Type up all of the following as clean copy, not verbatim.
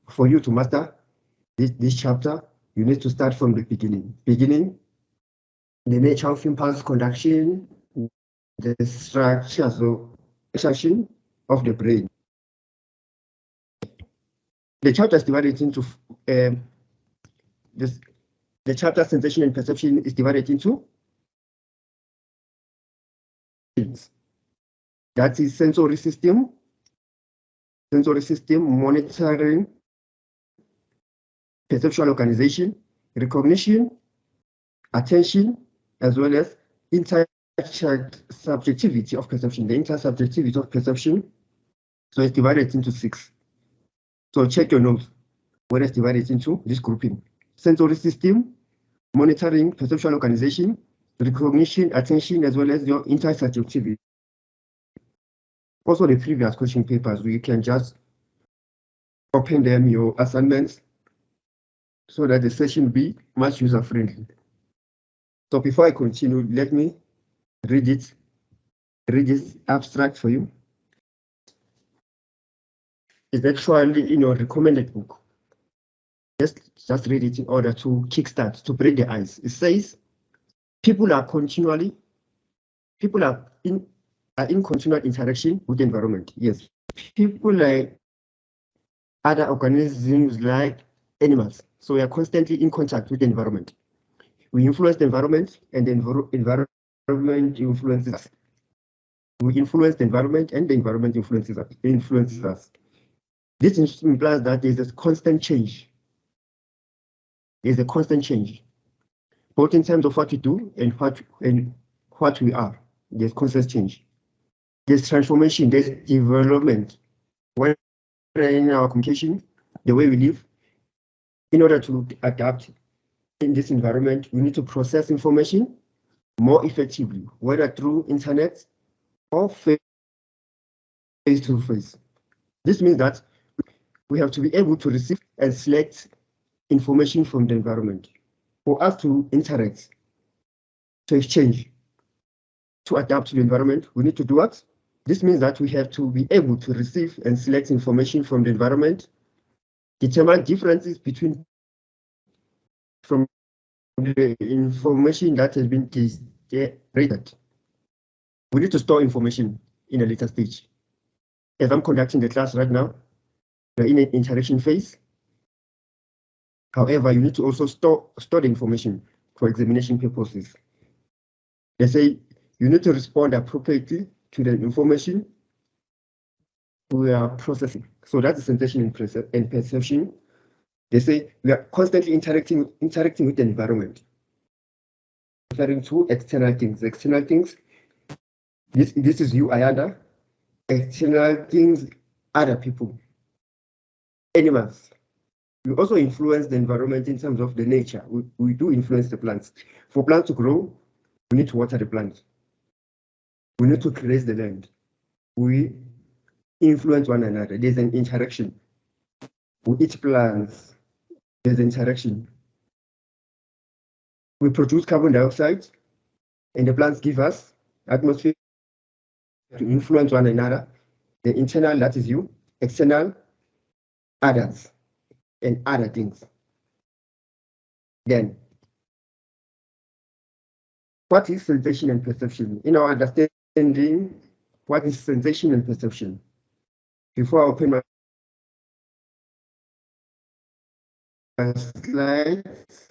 for you to master this chapter, you need to start from the beginning. The nature of impulse conduction, the structures of action of the brain. The chapter is divided into the chapter sensation and perception is divided into that is sensory system, monitoring, perceptual organization, recognition, attention, as well as intersubjectivity of perception, the intersubjectivity of perception. So it's divided into 6. So check your notes where it's divided into this grouping. Sensory system, monitoring, perceptual organization, recognition, attention, as well as your intersubjectivity. Also the previous question papers, we can just open them, your assignments, so that the session be much user-friendly. So before I continue, let me read this abstract for you. It's actually in your recommended book. Just read it in order to kickstart, to break the ice. It says, people are in continual interaction with the environment. Yes, people like other organisms like animals. So we are constantly in contact with the environment. We influence the environment, and the environment influences us. We influence the environment, and the environment influences us. This implies that there is a constant change. There's a constant change, both in terms of what we do and what we are. There's constant change. There's transformation, there's development. When in our communication, the way we live, in order to adapt in this environment, we need to process information more effectively, whether through internet or face-to-face. This means that we have to be able to receive and select information from the environment. For us to interact, to exchange, to adapt to the environment, we need to do what? This means that we have to be able to receive and select information from the environment, determine differences from the information that has been generated. We need to store information in a later stage. As I'm conducting the class right now, we're in an interaction phase. However, you need to also store the information for examination purposes. They say you need to respond appropriately to the information we are processing. So that's sensation and perception. They say we are constantly interacting with the environment, referring to external things. External things, this is you, Ayanda. External things, other people, animals. We also influence the environment in terms of the nature. We do influence the plants. For plants to grow, we need to water the plant. We need to graze the land. We influence one another. There's an interaction. We eat plants. There's interaction. We produce carbon dioxide, and the plants give us atmosphere to influence one another. The internal, that is you. External, others, and other things. Then, what is sensation and perception? In our understanding, what is sensation and perception? Before I open my slides,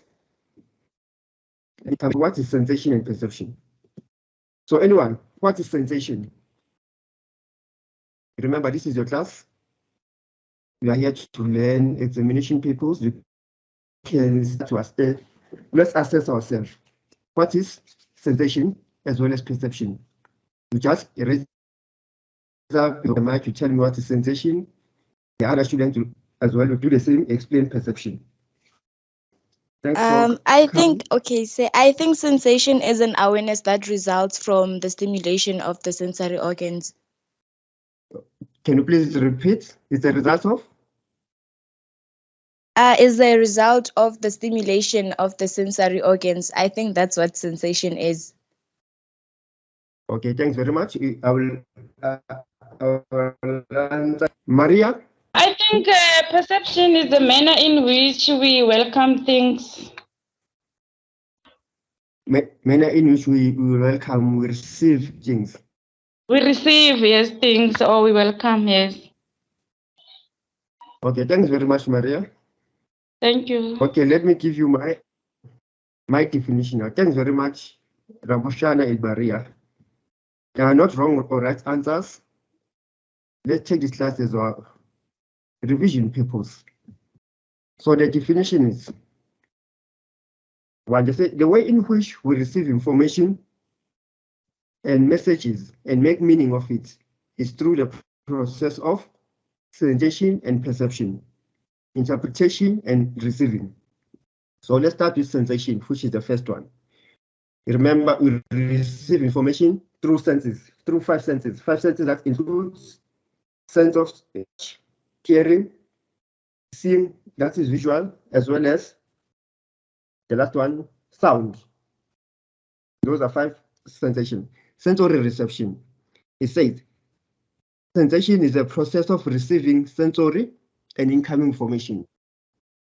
what is sensation and perception? So anyone, what is sensation? Remember, this is your class. We are here to learn examination papers. You can start to assess. Let's assess ourselves. What is sensation as well as perception? You just raise up your mic to tell me what is sensation. The other students as well will do the same, explain perception. I think sensation is an awareness that results from the stimulation of the sensory organs. Can you please repeat? Is the result of? Is the result of the stimulation of the sensory organs. I think that's what sensation is. Okay, thanks very much. I will answer. Maria, I think perception is the manner in which we welcome things. Manner in which we welcome, we receive things. We receive, yes, things, or we welcome, yes. Okay, thanks very much, Maria. Thank you. Okay, let me give you my definition now. Thanks very much, Rabushana and Maria. There are not wrong or right answers. Let's take this class as well. Revision purpose. So the definition is one, the way in which we receive information and messages and make meaning of it is through the process of sensation and perception, interpretation and receiving. So let's start with sensation, which is the first one. Remember, we receive information through senses, through five senses. Five senses that includes sense of hearing, seeing, that is visual, as well as the last one, sound. Those are five sensations. Sensory reception. It says, sensation is a process of receiving sensory and incoming information.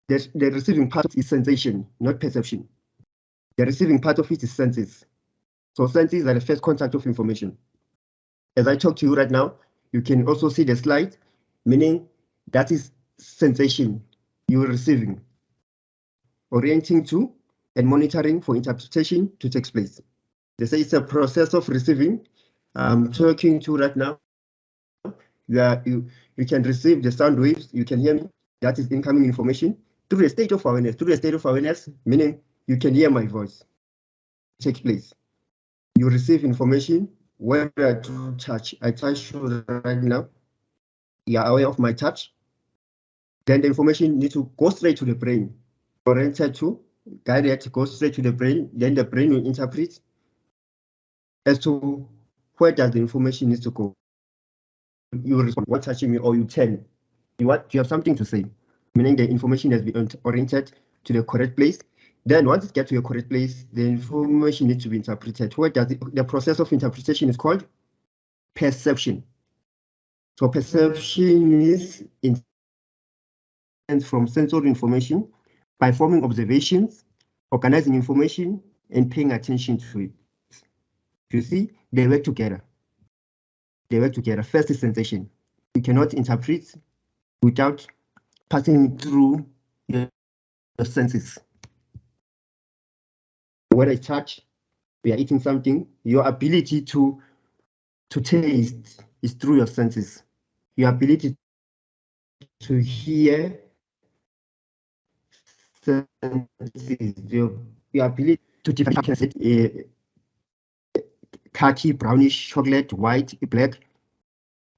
The receiving part is sensation, not perception. The receiving part of it is senses. So senses are the first contact of information. As I talk to you right now, you can also see the slide, meaning that is sensation you're receiving, orienting to and monitoring for interpretation to take place. They say it's a process of receiving. I'm talking to you right now. You can receive the sound waves, you can hear me, that is incoming information through a state of awareness. Through a state of awareness, meaning you can hear my voice take place. You receive information whether through touch. I touch you right now. You are aware of my touch. Then the information needs to go straight to the brain, oriented to, guided to go straight to the brain. Then the brain will interpret as to where does the information need to go. You respond, what touching me, or you turn. You have something to say, meaning the information has been oriented to the correct place. Then once it gets to the correct place, the information needs to be interpreted. What does the process of interpretation is called? Perception. So perception is from sensory information by forming observations, organizing information, and paying attention to it. You see, they work together. They work together. First is sensation. You cannot interpret without passing through your senses. Whether it's touch, we are eating something, your ability to taste is through your senses. Your ability to hear senses, your ability to differentiate khaki, brownish, chocolate, white, black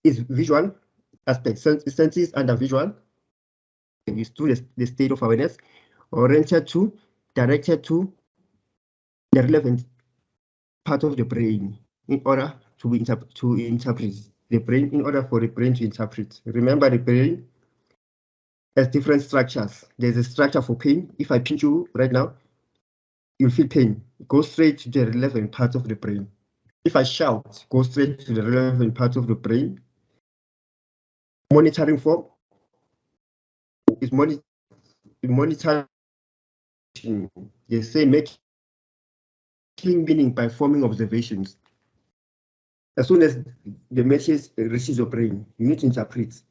is visual aspect. Senses under visual is through the state of awareness, oriented to, directed to the relevant part of the brain in order to interpret the brain, in order for the brain to interpret. Remember, the brain has different structures. There's a structure for pain. If I pinch you right now, you'll feel pain. Go straight to the relevant part of the brain. If I shout, go straight to the relevant part of the brain. Monitoring form is monitoring. They say making meaning by forming observations. As soon as the message reaches your brain, you need to interpret.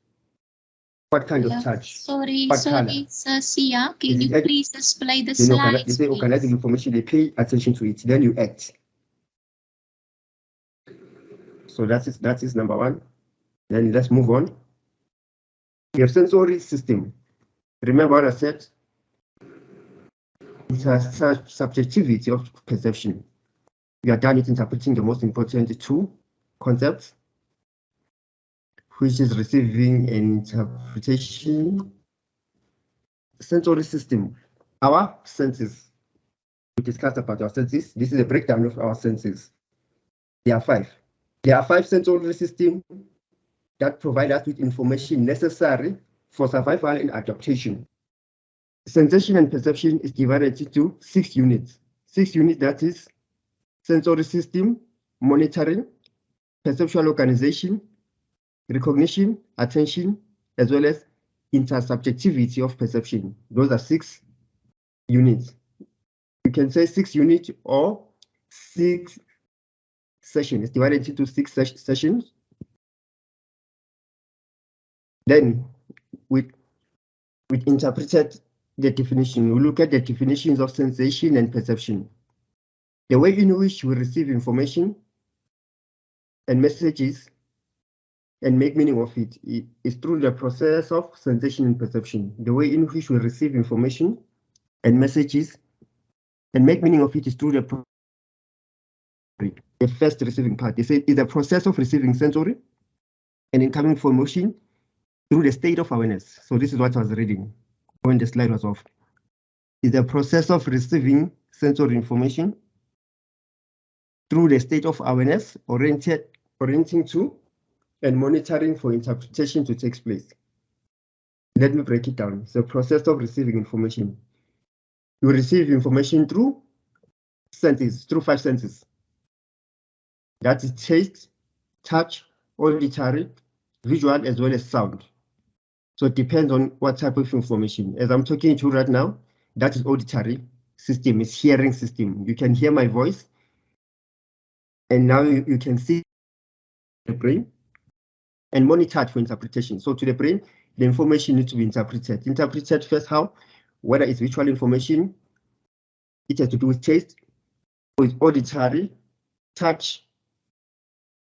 What kind of touch? Sorry, color? Sia, can you please display the slides? They say organizing information, they pay attention to it, then you act. So that is number one. Then let's move on. Your sensory system. Remember what I said? It has subjectivity of perception. We are done with interpreting the most important two concepts, which is receiving and interpretation. Sensory system. Our senses. We discussed about our senses. This is a breakdown of our senses. There are five. There are five sensory systems that provide us with information necessary for survival and adaptation. Sensation and perception is divided into 6 units. 6 units, that is sensory system, monitoring, perceptual organization, recognition, attention, as well as intersubjectivity of perception. Those are 6 units. You can say 6 units or 6 sessions. It's divided into 6 sessions. Then we interpreted the definition. We look at the definitions of sensation and perception. The way in which we receive information and messages and make meaning of it is through the process of sensation and perception. The way in which we receive information and messages and make meaning of it is through the first receiving part. They say it's the process of receiving sensory and incoming information through the state of awareness. So this is what I was reading when the slide was off. It's the process of receiving sensory information through the state of awareness orienting to and monitoring for interpretation to take place. Let me break it down. It's the process of receiving information. You receive information through senses, through 5 senses. That is taste, touch, auditory, visual, as well as sound. So it depends on what type of information. As I'm talking to you right now, that is auditory system, it's hearing system. You can hear my voice, and now you can see the brain and monitor it for interpretation. So to the brain, the information needs to be interpreted. Interpreted first how? Whether it's visual information, it has to do with taste, or with auditory, touch,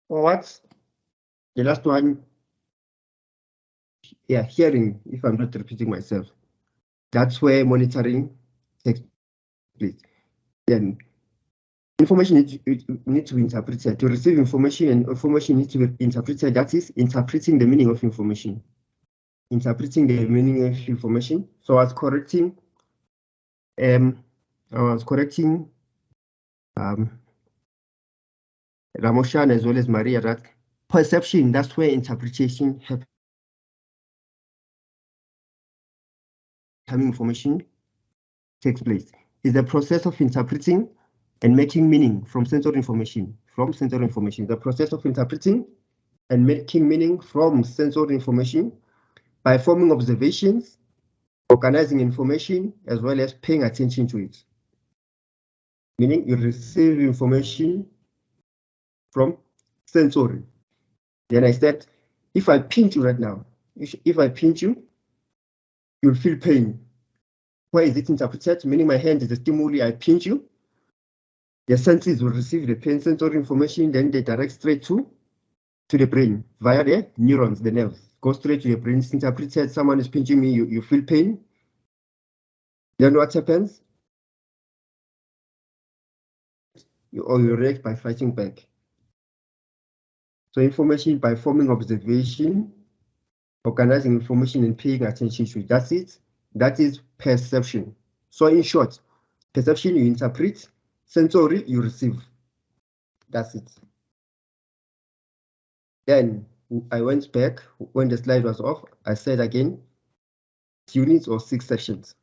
or what? The last one, yeah, hearing, if I'm not repeating myself. That's where monitoring takes place. Then information needs to be interpreted. To receive information, and information needs to be interpreted. That is interpreting the meaning of information. Interpreting the meaning of information. So I was correcting Ramoshan as well as Maria, that perception, that's where interpretation happens. Information takes place. Is the process of interpreting and making meaning from sensory information. The process of interpreting and making meaning from sensory information by forming observations, organizing information, as well as paying attention to it. Meaning you receive information from sensory. Then I said, if I pinch you right now, if I pinch you, you'll feel pain. Where is it interpreted? Meaning my hand is a stimuli, I pinch you. The senses will receive the pain sensory information, then they direct straight to the brain via the neurons, the nerves. Go straight to the brain. It's interpreted, someone is pinching me, you feel pain. Then what happens? You react by fighting back. So information by forming observation, organizing information and paying attention to it. That's it. That is perception. So in short, perception you interpret, sensory you receive. That's it. Then I went back when the slide was off. I said again, units or 6 sections.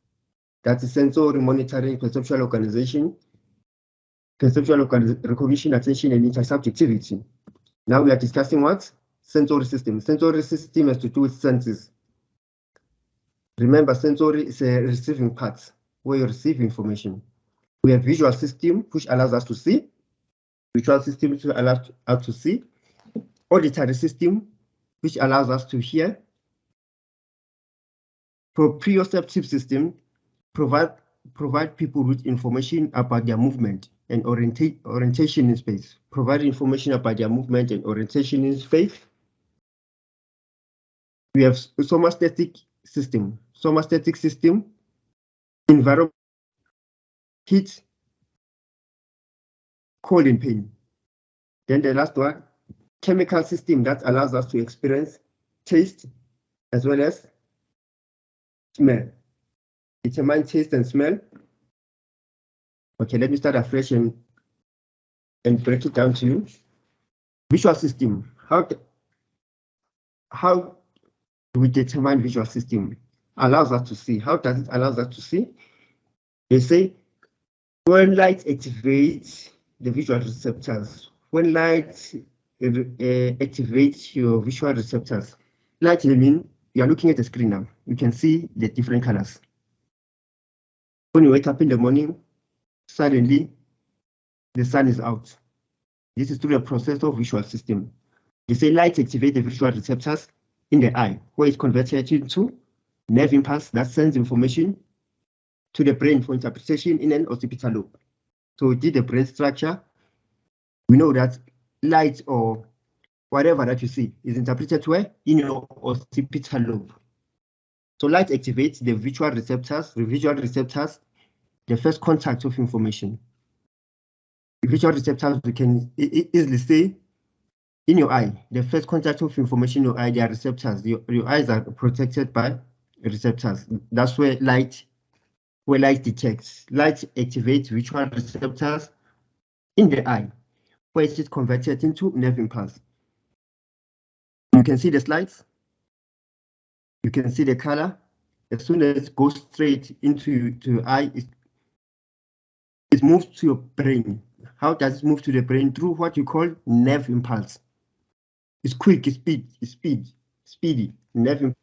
That is sensory monitoring, perceptual organization, perceptual recognition, attention, and intersubjectivity. Now we are discussing what? Sensory system. Sensory system has to do with senses. Remember, sensory is a receiving part where you receive information. We have visual system, which allows us to see. Visual system, which allows us to see. Auditory system, which allows us to hear. Proprioceptive system provide people with information about their movement and orientation in space. Provide information about their movement and orientation in space. We have somatic system. Somatic system, environment, heat, cold and pain. Then the last one, chemical system that allows us to experience taste as well as smell. Determine taste and smell. Okay, let me start afresh and break it down to you. Visual system. How do we determine visual system? Allows us to see. How does it allow us to see? They say when light activates the visual receptors. When light activates your visual receptors, light will mean you are looking at the screen now. You can see the different colors. When you wake up in the morning, suddenly the sun is out. This is through the process of visual system. They say light activates the visual receptors in the eye, where it's converted into nerve impulse that sends information to the brain for interpretation in an occipital lobe. So we did the brain structure. We know that light or whatever that you see is interpreted where? In your occipital lobe. So light activates the visual receptors. The visual receptors, the first contact of information. The visual receptors, we can easily say in your eye, the first contact of information in your eye, they are receptors. Your eyes are protected by receptors. That's where light detects. Light activates visual receptors in the eye, where it is converted into nerve impulse. You can see the slides. You can see the color. As soon as it goes straight into your eye, it moves to your brain. How does it move to the brain? Through what you call nerve impulse. It's quick, it's speedy. Nerve impulse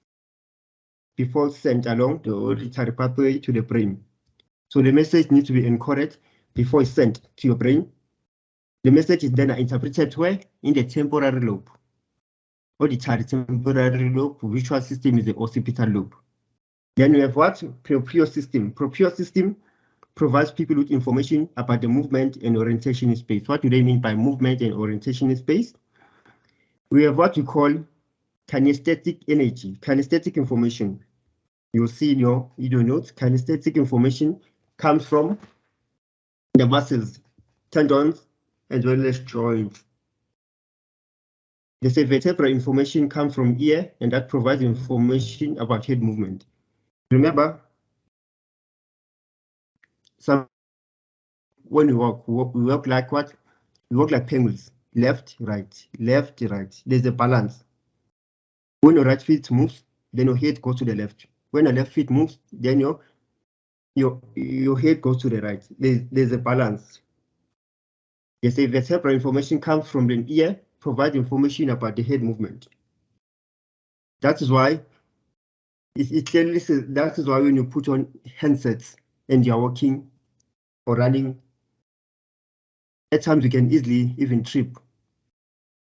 before sent along the auditory pathway to the brain. So the message needs to be encoded before it's sent to your brain. The message is then interpreted where? In the temporal lobe. Auditory temporal lobe, visual system is the occipital lobe. Then we have what? Perceptual system. Perceptual system provides people with information about the movement and orientation in space. What do they mean by movement and orientation in space? We have what we call kinesthetic energy, kinesthetic information. You'll see in your notes, kinesthetic information comes from the muscles, tendons, as well as joints. The vertebral information comes from ear, and that provides information about head movement. Remember, when we walk like what? We walk like penguins, left, right, left, right. There's a balance. When your right foot moves, then your head goes to the left. When your left foot moves, then your head goes to the right. There's a balance. Yes, the vertebral information comes from the ear, provides information about the head movement. That is why it clearly says, that is why when you put on handsets and you're walking or running, at times you can easily even trip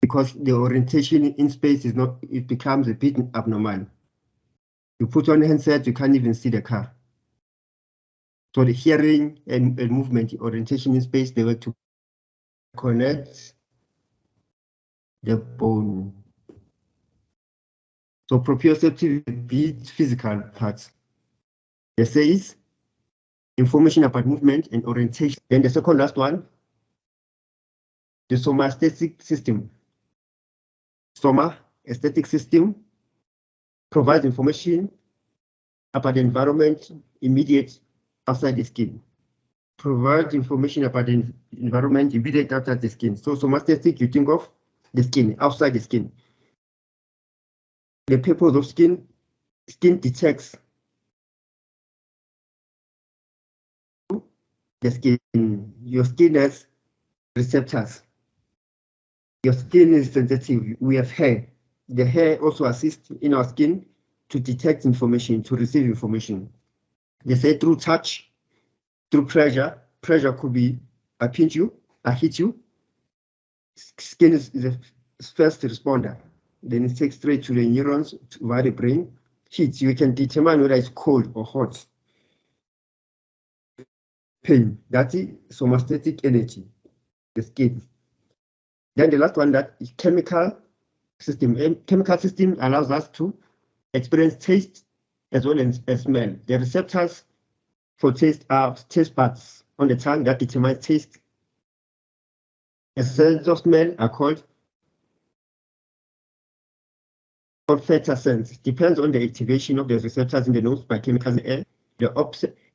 because the orientation in space is not, it becomes a bit abnormal. You put on a handset, you can't even see the car. So the hearing and movement, orientation in space, they work to connect the bone. So proprioceptive is physical parts. The says information about movement and orientation. Then the second last one, the somaesthetic system. Soma, aesthetic system, provides information about the environment immediate outside the skin. Provides information about the environment immediate outside the skin. So somaesthetic, you think of the skin, outside the skin. The purpose of skin detects the skin. Your skin has receptors. Your skin is sensitive. We have hair. The hair also assists in our skin to detect information, to receive information. They say through touch, through pressure. Pressure could be I pinch you, I hit you. Skin is the first responder. Then it takes straight to the neurons via the brain. Heat, you can determine whether it's cold or hot. Pain, that is somaesthetic energy, the skin. Then the last one, that is chemical system. And chemical system allows us to experience taste as well as smell. The receptors for taste are taste buds on the tongue that determine taste. A sense of smell are called olfactory sense. Depends on the activation of the receptors in the nose by chemicals in the air. The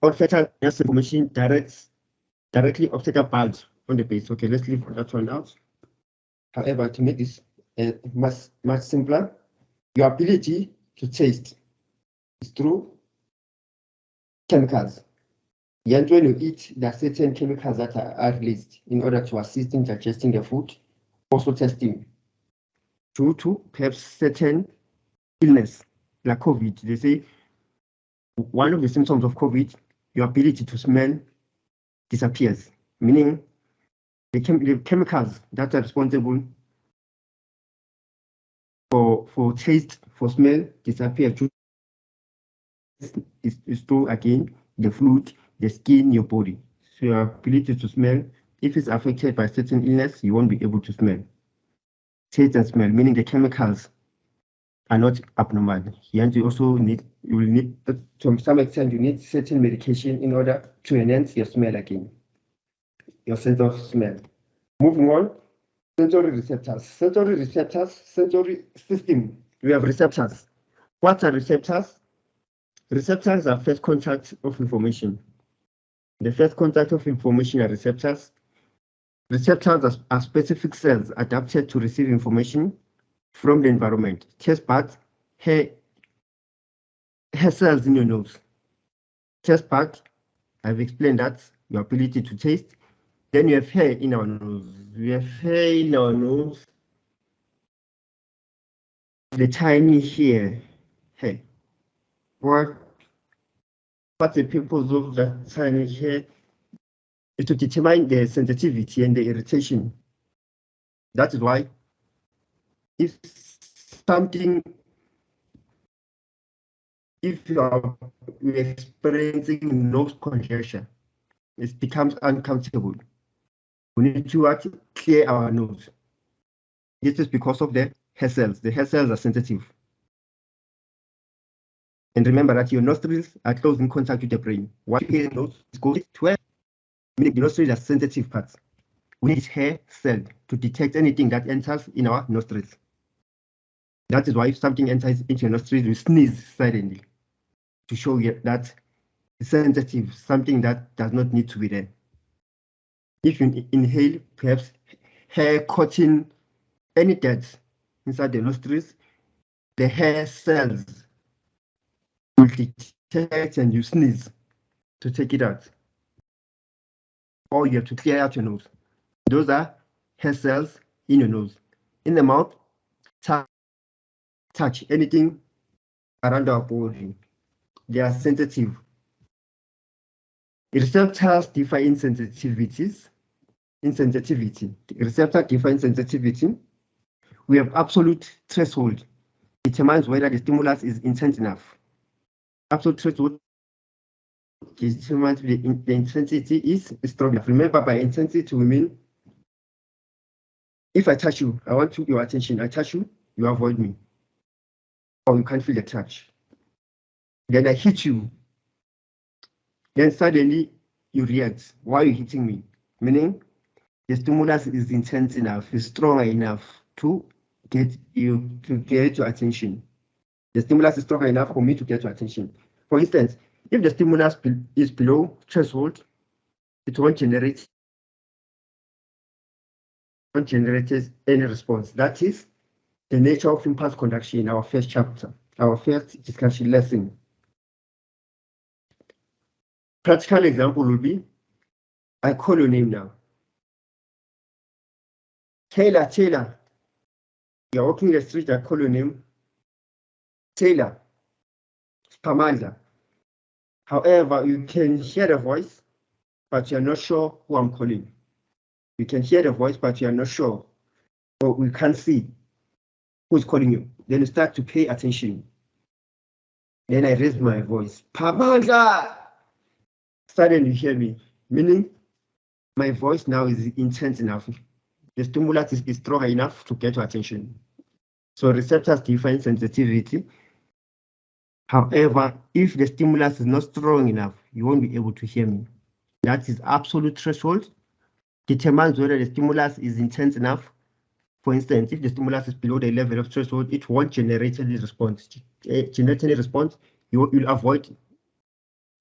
olfactory information directly olfactory bulbs on the base. Okay, let's leave that one out. However, to make this much simpler, your ability to taste is through chemicals. And when you eat, there are certain chemicals that are released in order to assist in digesting the food, also testing due to perhaps certain illness like COVID. They say one of the symptoms of COVID, your ability to smell disappears, meaning the chemicals that are responsible for taste, for smell, disappear. Is true again, the fluid, the skin, your body. So your ability to smell, if it's affected by certain illness, you won't be able to smell. Taste and smell, meaning the chemicals are not abnormal. And you also need, you will need, to some extent, you need certain medication in order to enhance your smell again, your sense of smell. Moving on, sensory receptors. Sensory system. We have receptors. What are receptors? Receptors are first contact of information. The first contact of information are receptors. Receptors are specific cells adapted to receive information from the environment. Taste buds, hair cells in your nose. Taste bud, I've explained that, your ability to taste. Then you have hair in our nose. We have hair in our nose. The tiny hair. What's the purpose of that tiny hair? Is to determine the sensitivity and the irritation. That is why if you are experiencing nose congestion, it becomes uncomfortable. We need to clear our nose. This is because of the hair cells. The hair cells are sensitive. And remember that your nostrils are close in contact with the brain. What you hear in nose goes to where? Meaning the nostrils are sensitive parts. We need hair cell to detect anything that enters in our nostrils. That is why if something enters into your nostrils, you sneeze suddenly to show you that it's sensitive, something that does not need to be there. If you inhale, perhaps hair, cotton, any dirt inside the nostrils, the hair cells will detect and you sneeze to take it out. Or you have to clear out your nose. Those are hair cells in your nose. In the mouth, touch anything around our body. They are sensitive. Receptors differ in sensitivities. Receptor differ in sensitivity. We have absolute threshold. Determines whether the stimulus is intense enough. Absolute threshold determines the intensity is strong enough. Remember, by intensity we mean if I touch you, I want your attention. I touch you, you avoid me, or you can't feel the touch. Then I hit you. Then suddenly you react. Why are you hitting me? Meaning the stimulus is intense enough, is strong enough to get your attention. The stimulus is strong enough for me to get your attention. For instance, if the stimulus is below threshold, it won't generate any response. That is the nature of impulse conduction in our first chapter, our first discussion lesson. Practical example will be, I call your name now. Taylor. You're walking the street, I call your name. Taylor. Pamela. However, you can hear the voice, but you're not sure who I'm calling. You can hear the voice, but you're not sure, or we can't see who's calling you. Then you start to pay attention. Then I raise my voice, Pamela! Suddenly you hear me, meaning my voice now is intense enough. The stimulus is strong enough to get your attention. So receptors define sensitivity. However, if the stimulus is not strong enough, you won't be able to hear me. That is absolute threshold. Determines whether the stimulus is intense enough. For instance, if the stimulus is below the level of threshold, it won't generate any response. You'll avoid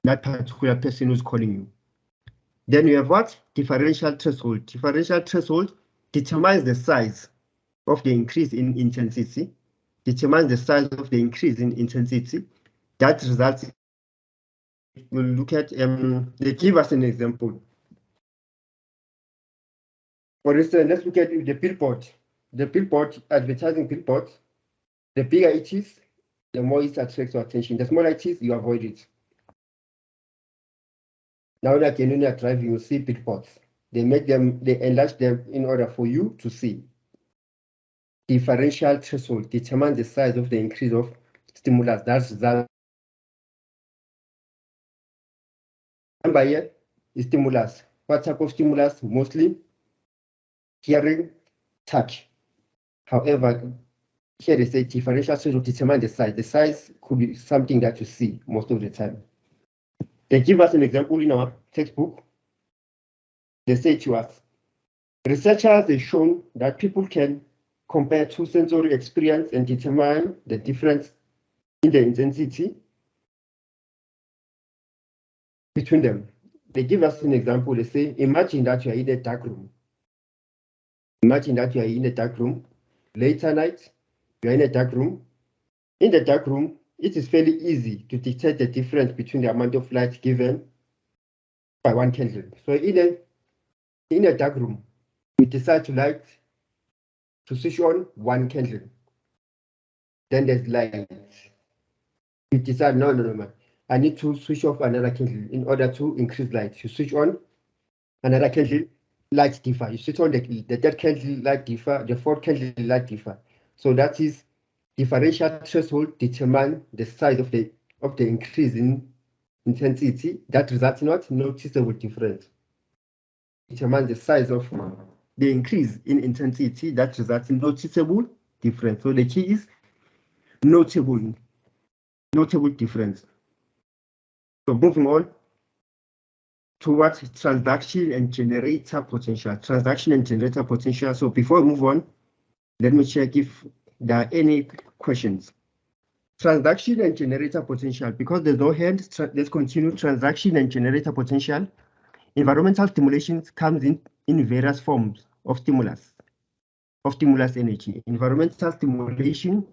that particular person who's calling you. Then you have what? Differential threshold. Differential threshold determines the size of the increase in intensity. Determines the size of the increase in intensity. That results. We'll look at. They give us an example. For instance, let's look at the billboard. The billboard, advertising billboard. The bigger it is, the more it attracts your attention. The smaller it is, you avoid it. Now that when you are driving, you see billboards. They enlarge them in order for you to see. Differential threshold determines the size of the increase of stimulus. That's that. Number here is stimulus. What type of stimulus? Mostly hearing, touch. However, here they say differential threshold determines the size. The size could be something that you see most of the time. They give us an example in our textbook. They say to us, researchers have shown that people can compare two sensory experience and determine the difference in the intensity between them. They give us an example. They say, imagine that you are in a dark room. Imagine that you are in a dark room. Late at night, you are in a dark room. In the dark room, it is fairly easy to detect the difference between the amount of light given by one candle. So in a dark room, we decide to switch on one candle. Then there's light. You decide, no, I need to switch off another candle in order to increase light. You switch on another candle, light differ. You switch on the third candle, light differ. The fourth candle, light differ. So that is differential threshold determine the size of the increase in intensity that results in what? Noticeable difference. Determine the size of the increase in intensity that results in noticeable difference. So the key is notable difference. So moving on towards transaction and generator potential. Transaction and generator potential. So before we move on, let me check if there are any questions. Transaction and generator potential. Because there's no hand, let's continue. Transaction and generator potential. Environmental stimulation comes in various forms of stimulus energy. Environmental stimulation,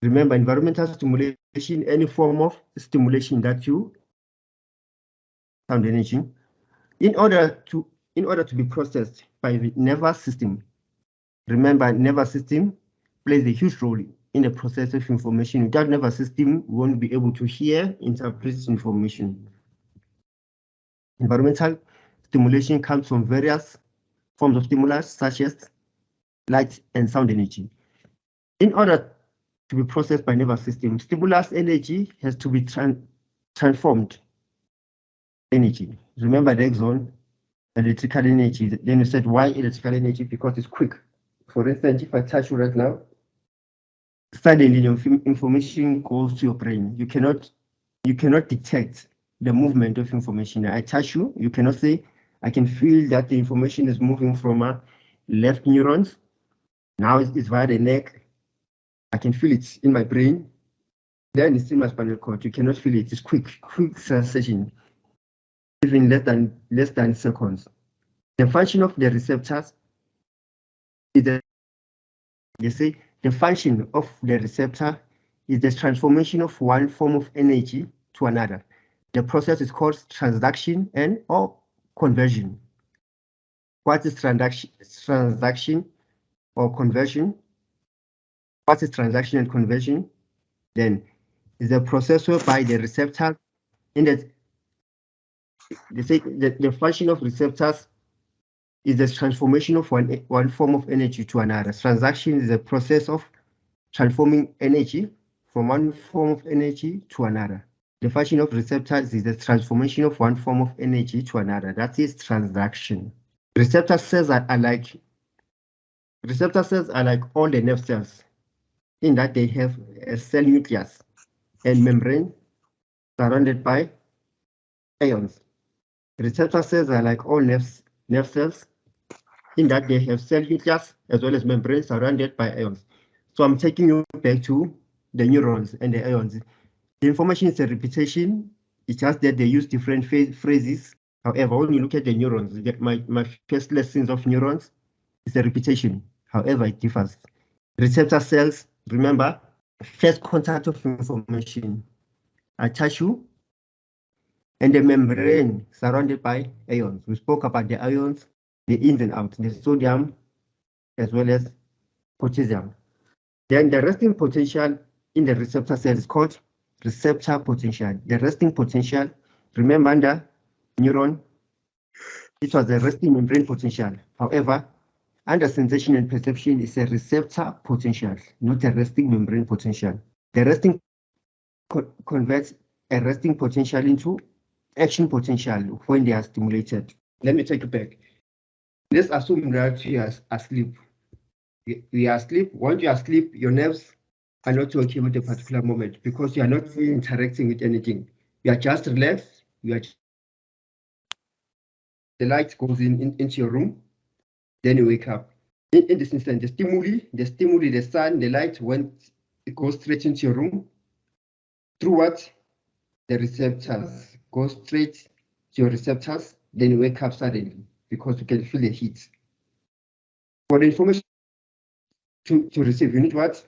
remember, environmental stimulation, any form of stimulation that you sound energy, in order to be processed by the nervous system. Remember, nervous system plays a huge role in the process of information. Without nervous system, we won't be able to hear, interpret information. Environmental stimulation comes from various forms of stimulus, such as light and sound energy. In order to be processed by nervous system, stimulus energy has to be transformed energy. Remember the exon, electrical energy. Then you said, why electrical energy? Because it's quick. For instance, if I touch you right now, suddenly the information goes to your brain. You cannot detect the movement of information. I touch you, you cannot say, I can feel that the information is moving from left neurons. Now it's via the neck. I can feel it in my brain. Then it's in my spinal cord. You cannot feel it. It's quick sensation, even less than seconds. The function of the receptors is the function of the receptor is the transformation of one form of energy to another. The process is called transaction or conversion. What is transaction or conversion? What is transaction and conversion? Then is the process whereby the receptor the function of receptors is the transformation of one form of energy to another. Transaction is the process of transforming energy from one form of energy to another. The function of receptors is the transformation of one form of energy to another. That is transaction. Receptor cells are like all the nerve cells, in that they have a cell nucleus and membrane surrounded by ions. Receptor cells are like all nerve cells, in that they have cell nucleus as well as membrane surrounded by ions. So I'm taking you back to the neurons and the ions. The information is a repetition. It's just that they use different phrases. However, when you look at the neurons, my first lessons of neurons is a repetition. However, it differs. Receptor cells, remember, first contact of information. I touch you, and the membrane surrounded by ions. We spoke about the ions, the ins and outs, the sodium as well as potassium. Then the resting potential in the receptor cell is called receptor potential. The resting potential, remember under neuron, it was a resting membrane potential. However, under sensation and perception is a receptor potential, not a resting membrane potential. The resting converts a resting potential into action potential when they are stimulated. Let me take it back. Let's assume that you are asleep. We are asleep. Once you are asleep, your nerves are not working at a particular moment because you are not interacting with anything. You are just relaxed. The light goes into your room, then you wake up. In this instant, the stimuli, the sun, the light, when it goes straight into your room, through what? The receptors. Go straight to your receptors, then you wake up suddenly because you can feel the heat. For the information to receive, you need what?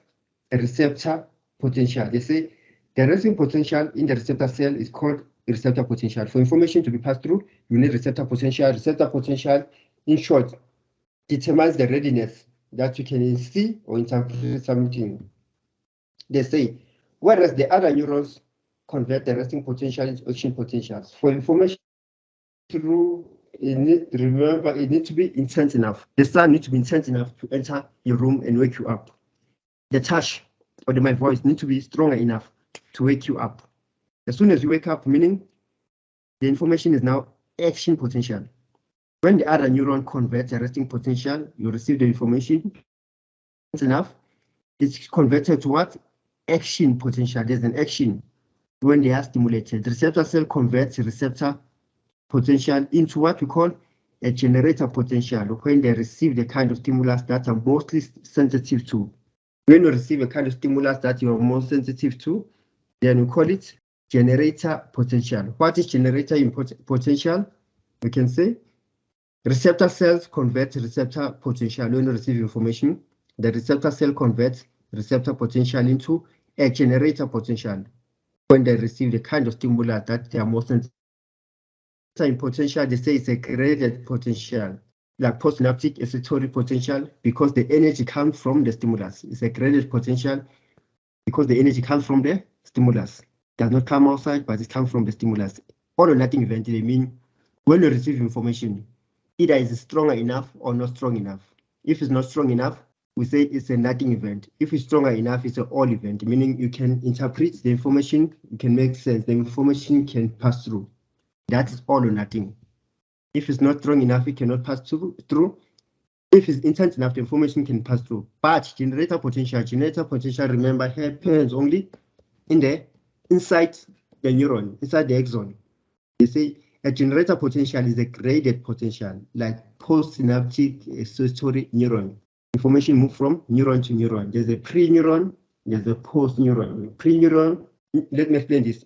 A receptor potential. They say the resting potential in the receptor cell is called receptor potential. For information to be passed through, you need receptor potential. Receptor potential, in short, determines the readiness that you can see or interpret something. They say, whereas the other neurons convert the resting potential into action potentials. For information through, remember, it needs to be intense enough. The sun needs to be intense enough to enter your room and wake you up. The touch or my voice needs to be stronger enough to wake you up. As soon as you wake up, meaning the information is now action potential. When the other neuron converts a resting potential, you receive the information enough. It's converted to what? Action potential. There's an action when they are stimulated. The receptor cell converts the receptor potential into what we call a generator potential when they receive the kind of stimulus that are mostly sensitive to. When you receive a kind of stimulus that you are more sensitive to, then we call it generator potential. What is generator potential? We can say receptor cells convert receptor potential when you receive information. The receptor cell converts receptor potential into a generator potential when they receive the kind of stimulus that they are more sensitive. In potential, they say it's a graded potential, like postsynaptic excitatory potential, because the energy comes from the stimulus. It's a graded potential because the energy comes from the stimulus. It does not come outside, but it comes from the stimulus. All or nothing event, they mean when you receive information, either it's stronger enough or not strong enough. If it's not strong enough, we say it's a nothing event. If it's stronger enough, it's an all event, meaning you can interpret the information, you can make sense, the information can pass through. That is all or nothing. If it's not strong enough, it cannot pass through. If it's intense enough, the information can pass through. But generator potential, remember, happens only inside the neuron, inside the axon. They say a generator potential is a graded potential, like postsynaptic excitatory neuron. Information moves from neuron to neuron. There's a pre-neuron, there's a post-neuron. Pre-neuron, let me explain this.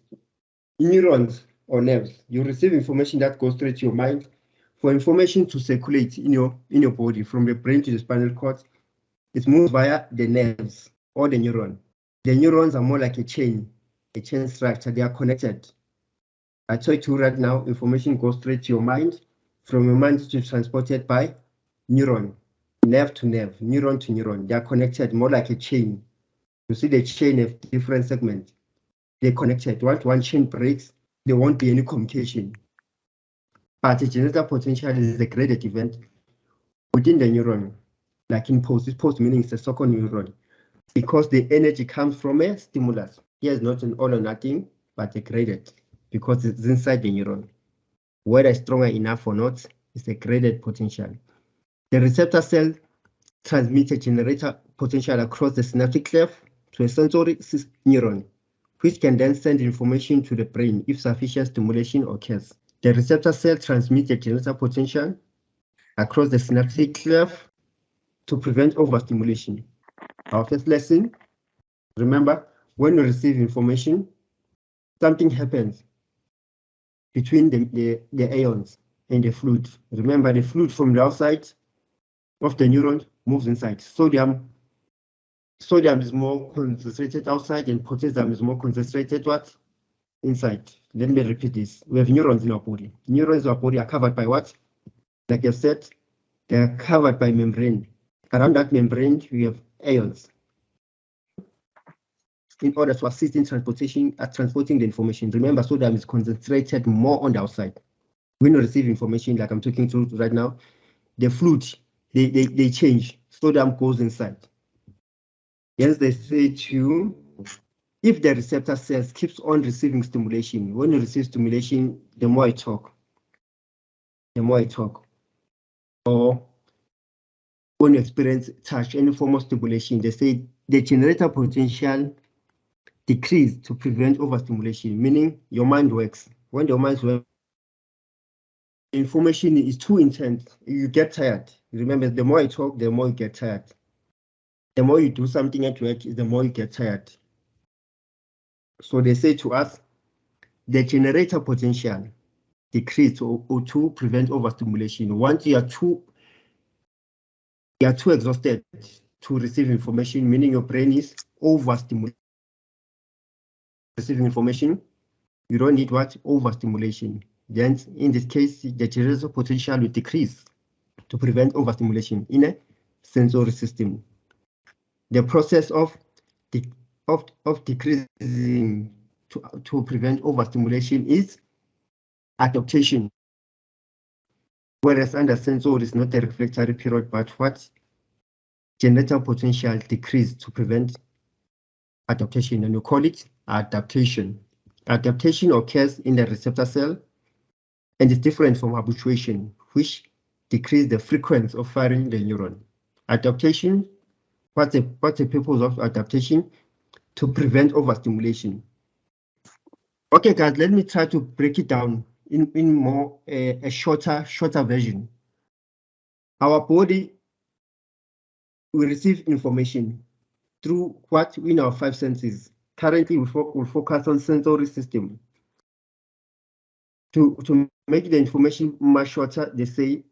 Neurons or nerves, you receive information that goes straight to your mind. For information to circulate in your body from the brain to the spinal cord, it moves via the nerves or the neuron. The neurons are more like a chain structure. They are connected. I told you right now, information goes straight to your mind. From your mind to transported by neuron, nerve to nerve, neuron to neuron. They are connected more like a chain. You see the chain of different segments. They're connected. Once one chain breaks, there won't be any communication. But the generator potential is a graded event within the neuron, like in post. This post meaning it's a second neuron, because the energy comes from a stimulus. Here is not an all or nothing, but a graded, because it's inside the neuron. Whether it's stronger enough or not, it's a graded potential. The receptor cell transmits a generator potential across the synaptic cleft to a sensory neuron, which can then send information to the brain if sufficient stimulation occurs. The receptor cell transmits a generator potential across the synaptic cleft to prevent overstimulation. Our first lesson, remember, when you receive information, something happens between the ions and the fluid. Remember, the fluid from the outside of the neuron moves inside. Sodium is more concentrated outside and potassium is more concentrated inside. Let me repeat this. We have neurons in our body. Neurons in our body are covered by what? Like I said, they are covered by membrane. Around that membrane, we have ions. in order to assist in transporting the information. Remember, sodium is concentrated more on the outside. When you receive information, like I'm talking to right now, the fluid, they change. Sodium goes inside. Hence, they say to you, if the receptor cells keeps on receiving stimulation, when you receive stimulation, the more I talk, or when you experience touch, any form of stimulation, they say the generator potential decrease to prevent overstimulation, meaning your mind works. When your mind works, information is too intense, you get tired. Remember, the more you talk, the more you get tired. The more you do something at work, the more you get tired. So they say to us, the generator potential decrease to prevent overstimulation. Once you are too exhausted to receive information, meaning your brain is overstimulated. Receiving information, you don't need what? Overstimulation. Then in this case, the generator potential will decrease to prevent overstimulation in a sensory system. The process of decreasing to prevent overstimulation is adaptation. Whereas under sensory is not a reflectory period, but what? Generator potential decrease to prevent adaptation, and you call it adaptation. Adaptation occurs in the receptor cell and is different from habituation, which decrease the frequency of firing the neuron. Adaptation, what's the purpose of adaptation? To prevent overstimulation. Okay, guys, let me try to break it down in more a shorter version. Our body will receive information through what in our 5 senses. Currently, we'll focus on sensory system. To make the information much shorter, they say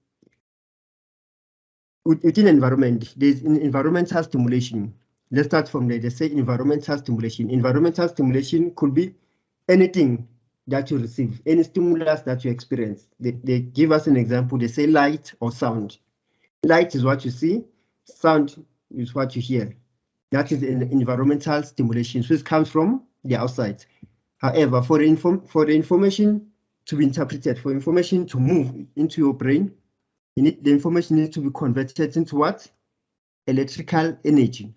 within environment, there's environmental stimulation. Let's start from there. They say environmental stimulation. Environmental stimulation could be anything that you receive, any stimulus that you experience. They give us an example. They say light or sound. Light is what you see. Sound is what you hear. That is an environmental stimulation. So it comes from the outside. However, for the information to be interpreted, for information to move into your brain, the information needs to be converted into what? Electrical energy.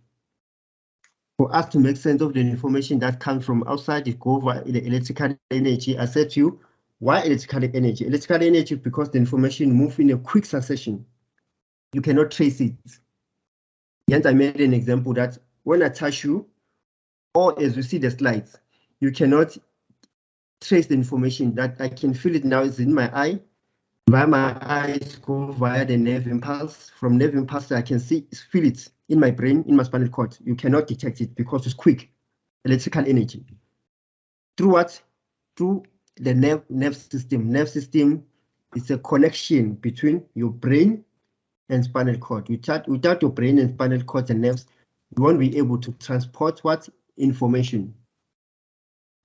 For us to make sense of the information that comes from outside, it goes via the electrical energy. I said to you, why electrical energy? Electrical energy because the information moves in a quick succession. You cannot trace it. Hence, I made an example that when I touch you, or as you see the slides, you cannot trace the information that I can feel it now is in my eye. Via my eyes go via the nerve impulse. From nerve impulse, I can feel it in my brain, in my spinal cord. You cannot detect it because it's quick. Electrical energy. Through what? Through the nerve system. Nerve system is a connection between your brain and spinal cord. Without your brain and spinal cord and nerves, you won't be able to transport what? Information.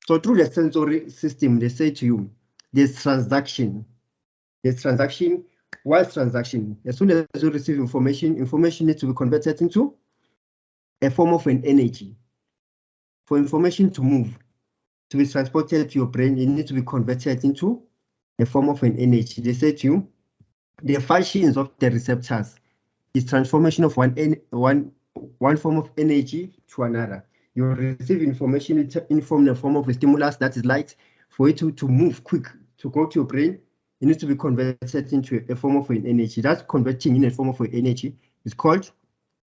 So through the sensory system, they say to you, there's transaction. There's transaction. Why transaction? As soon as you receive information needs to be converted into a form of an energy. For information to move, to be transported to your brain, it needs to be converted into a form of an energy. They say to you, the functions of the receptors is transformation of one form of energy to another. You receive information in the form of a stimulus that is light. For it to move quick, to go to your brain, it needs to be converted into a form of an energy. That converting in a form of an energy is called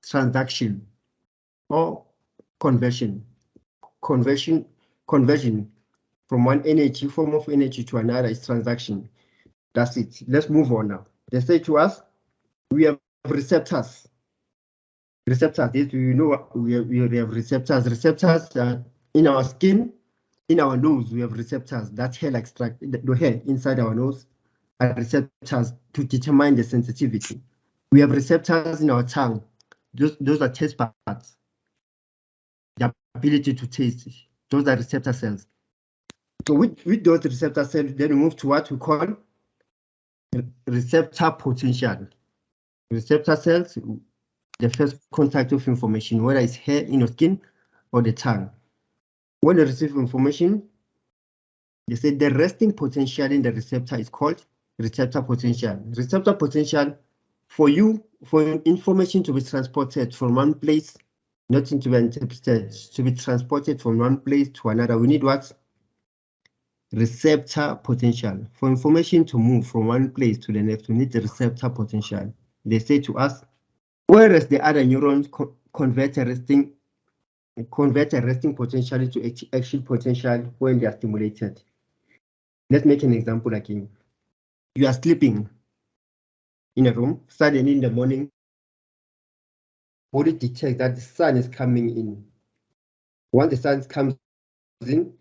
transaction or conversion. Conversion from one form of energy to another is transaction. That's it. Let's move on now. They say to us, we have receptors. Receptors, you know, we have receptors. Receptors in our skin, in our nose, we have receptors. That hair extract, the hair inside our nose are receptors to determine the sensitivity. We have receptors in our tongue. Those are taste buds. The ability to taste. Those are receptor cells. So with those receptor cells, then we move to what we call receptor potential. Receptor cells, the first contact of information, whether it's hair in your skin or the tongue. When you receive information, they say the resting potential in the receptor is called receptor potential. Receptor potential, for information to be transported from one place, not to be interpreted, to be transported from one place to another, we need what? Receptor potential. For information to move from one place to the next, we need the receptor potential. They say to us, whereas the other neurons convert a resting potential into action potential when they are stimulated. Let's make an example again. You are sleeping in a room, suddenly in the morning, body detects that the sun is coming in. Once the sun comes in,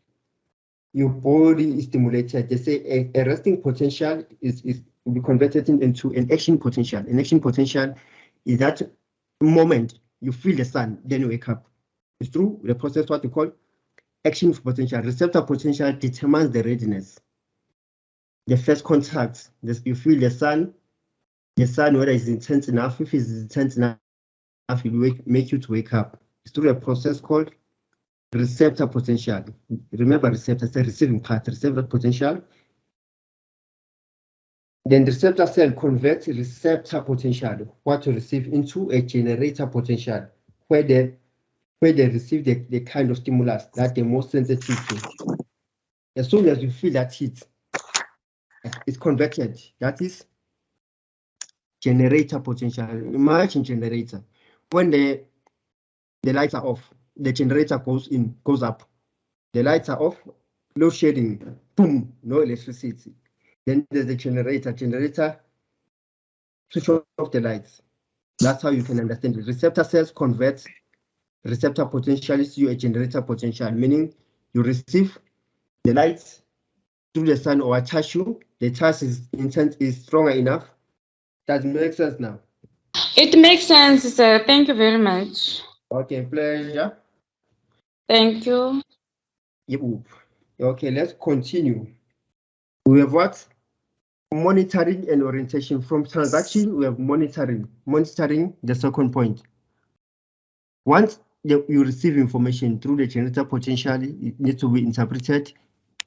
your body is stimulated. They say a resting potential will be converted into an action potential. An action potential is that moment you feel the sun, then you wake up. It's true, the process what we call action potential. Receptor potential determines the readiness. The first contact, you feel the sun whether it's intense enough. If it's intense enough, it will make you to wake up. It's through a process called receptor potential. Remember, receptor is the receiving part, receptor potential. Then the receptor cell converts receptor potential, what you receive, into a generator potential, where they receive the kind of stimulus that they're most sensitive to. As soon as you feel that heat, it's converted. That is generator potential. Imagine generator. When the lights are off, the generator goes up. The lights are off, load shedding, boom, no electricity. Then there's the generator, switch off the lights. That's how you can understand it. Receptor cells convert receptor potential to a generator potential, meaning you receive the lights through the sun or a tissue. The charge is stronger enough. Does it make sense now? It makes sense, sir. Thank you very much. Okay, pleasure. Thank you. Yep. Okay, let's continue. We have what? Monitoring and orientation. From transaction, we have monitoring the second point. Once you receive information through the generator potential, it needs to be interpreted.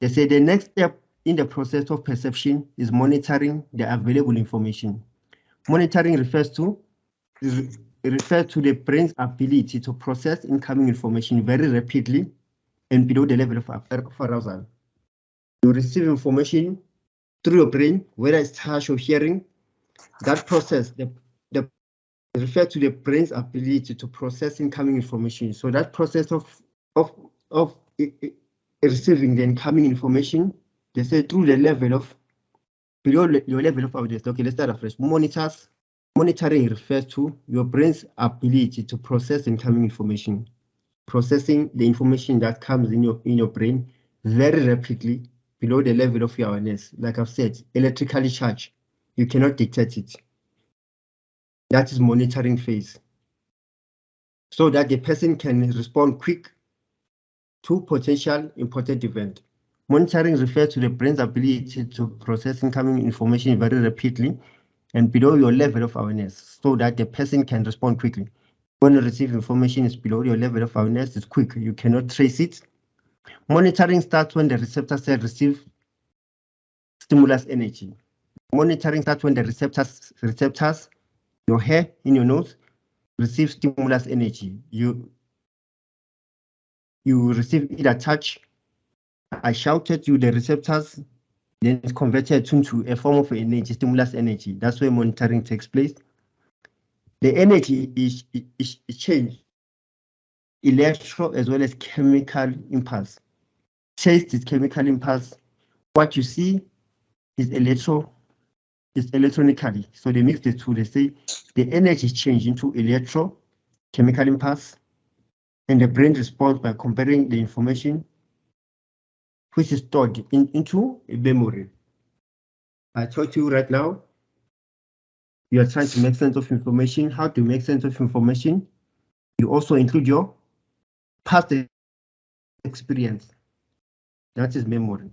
They say the next step in the process of perception is monitoring the available information. Monitoring refers to the brain's ability to process incoming information very rapidly and below the level of arousal. You receive information through your brain, whether it's touch or hearing. That process, refer to the brain's ability to process incoming information. So that process of receiving the incoming information, they say through the level of below your level of awareness. Okay, let's start afresh. Monitoring refers to your brain's ability to process incoming information, processing the information that comes in your brain very rapidly below the level of your awareness. Like I've said, electrically charged, you cannot detect it. That is monitoring phase. So that the person can respond quick to potential important event. Monitoring refers to the brain's ability to process incoming information very rapidly and below your level of awareness, so that the person can respond quickly. When you receive information is below your level of awareness, it's quick, you cannot trace it. Monitoring starts when the receptor cell receives stimulus energy. Monitoring starts when the receptors, your hair in your nose, receive stimulus energy. You receive either touch. I shouted you the receptors, then it's converted into a form of energy, stimulus energy. That's where monitoring takes place. The energy is changed, electro as well as chemical impulse. Taste is chemical impulse. What you see is electronically. So they mix the two. They say the energy change into electro, chemical impulse, and the brain responds by comparing the information which is stored into a memory. I told you right now, you are trying to make sense of information. How to make sense of information? You also include your past experience. That is memory.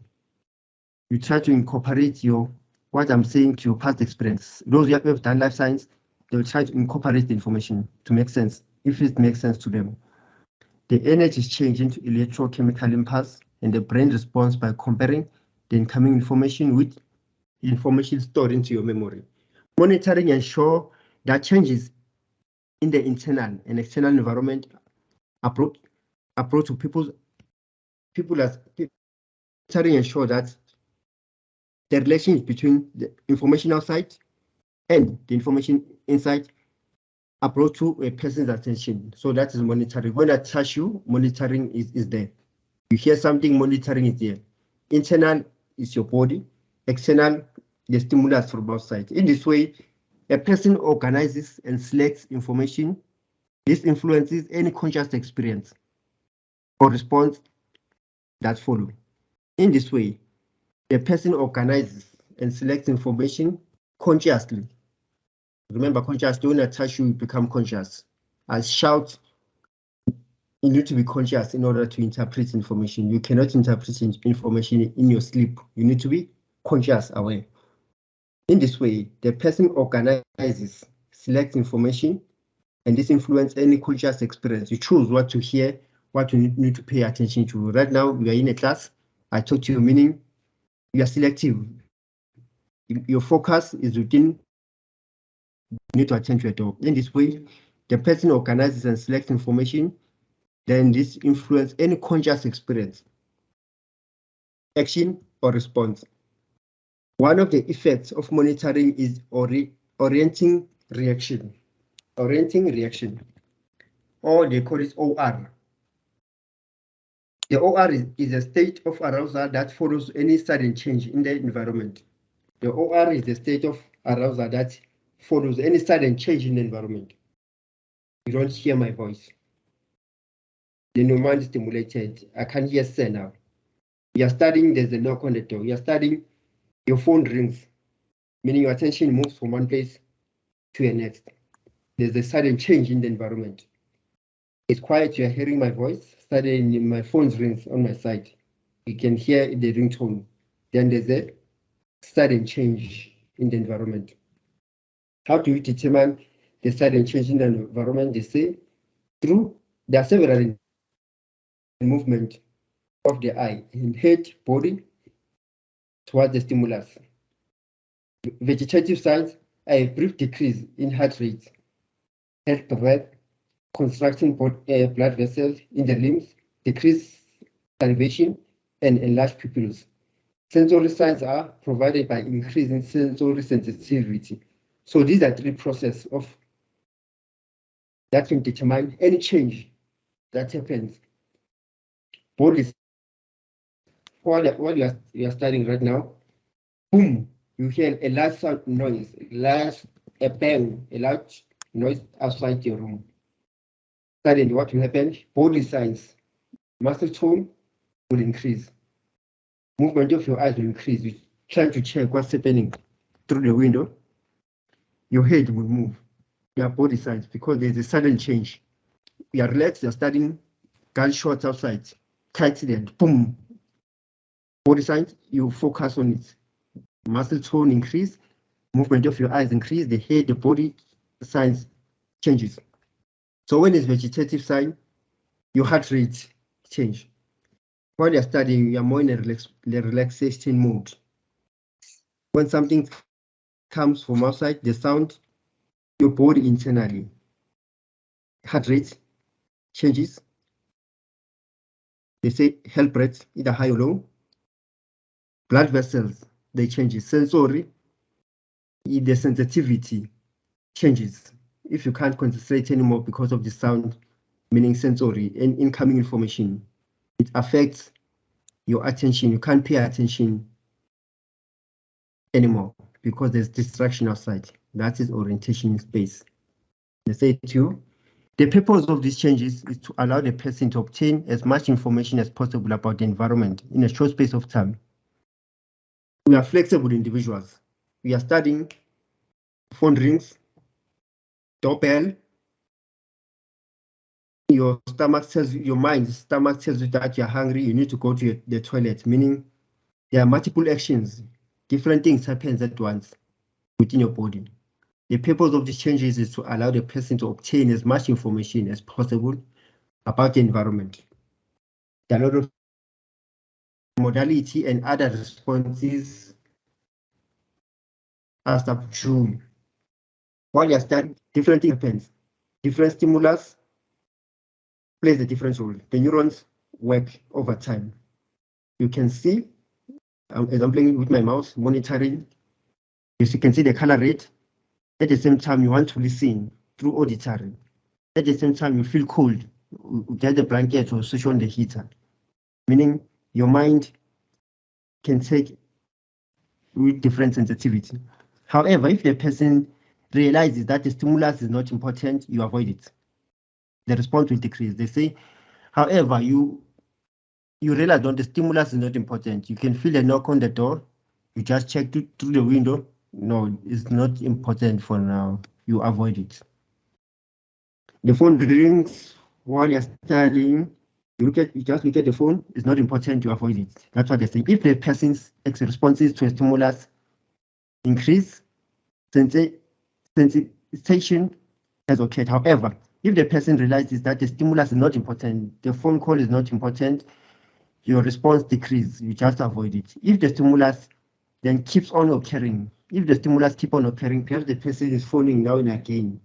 You try to incorporate what I'm saying to your past experience. Those who have done life science, they will try to incorporate the information to make sense, if it makes sense to them. The energy is changed into electrochemical impulse, and the brain responds by comparing the incoming information with information stored into your memory. Monitoring ensures that changes in the internal and external environment approach to people as monitoring ensure that the relations between the information outside and the information inside approach to a person's attention. So that is monitoring. When I touch you, monitoring is there. You hear something, monitoring is there. Internal is your body, external, the stimulus from outside. In this way, a person organizes and selects information. This influences any conscious experience or response that follow. In this way, the person organizes and selects information consciously. Remember, consciously, when I touch you, you become conscious. I shout, you need to be conscious in order to interpret information. You cannot interpret information in your sleep. You need to be conscious, aware. In this way, the person organizes, selects information, and this influences any conscious experience. You choose what to hear, what you need to pay attention to. Right now, we are in a class. I talk to you, meaning you are selective. Your focus is within. You need to attend to it all. In this way, the person organizes and selects information. Then this influences any conscious experience, action or response. One of the effects of monitoring is orienting reaction. Orienting reaction, or they call it OR. The OR is a state of arousal that follows any sudden change in the environment. The OR is the state of arousal that follows any sudden change in the environment. You don't hear my voice. The mind is stimulated. I can't hear say now. You are studying, there's a knock on the door. You are studying, your phone rings, meaning your attention moves from one place to the next. There's a sudden change in the environment. It's quiet, you're hearing my voice. Suddenly my phone rings on my side. You can hear the ringtone. Then there's a sudden change in the environment. How do you determine the sudden change in the environment? They say there are several movement of the eye in head, body towards the stimulus. Vegetative signs are a brief decrease in heart rate, health breath, contracting blood vessels in the limbs, decreased salivation, and enlarged pupils. Sensory signs are provided by increasing sensory sensitivity. So these are three processes that can determine any change that happens. Body, while you are studying right now, boom, you hear a loud sound noise, a bang, a loud noise outside your room. Suddenly, what will happen? Body signs, muscle tone will increase. Movement of your eyes will increase. You try to check what's happening through the window. Your head will move. Your body signs, because there's a sudden change. You are relaxed, you're studying, gunshots outside, tightly, and boom. Body signs, you focus on it. Muscle tone increase, movement of your eyes increase, the head, the body signs changes. So when it's vegetative sign, your heart rate change. While you're studying, you're more in a relaxation mode. When something comes from outside, the sound, your body internally, heart rate changes. They say health rate, either high or low. Blood vessels, they changes. Sensory, the sensitivity changes. If you can't concentrate anymore because of the sound, meaning sensory and incoming information, it affects your attention. You can't pay attention anymore because there's distraction outside. That is orientation in space. They say too, the purpose of these changes is to allow the person to obtain as much information as possible about the environment in a short space of time. We are flexible individuals. We are studying, phone rings, doorbell. Your stomach tells you, your stomach tells you that you're hungry, you need to go to the toilet, meaning there are multiple actions, different things happen at once within your body. The purpose of these changes is to allow the person to obtain as much information as possible about the environment. There are a lot of modality and other responses as up to while you're studying, different things happens. Different stimulus plays a different role. The neurons work over time. You can see, as I'm playing with my mouse, monitoring, as you can see the color rate. At the same time, you want to listen through auditory. At the same time, you feel cold, get the blanket or switch on the heater, meaning your mind can take with different sensitivity. However, if the person realizes that the stimulus is not important, you avoid it. The response will decrease. They say, however, you realize that the stimulus is not important. You can feel a knock on the door. You just check through the window. No, it's not important for now. You avoid it. The phone rings while you're studying. You just look at the phone. It's not important. You avoid it. That's what they say. If the person's responses to a stimulus increase, sensation has occurred. However, if the person realizes that the stimulus is not important, the phone call is not important, your response decreases. You just avoid it. If the stimulus then keeps on occurring, perhaps the person is phoning now and again,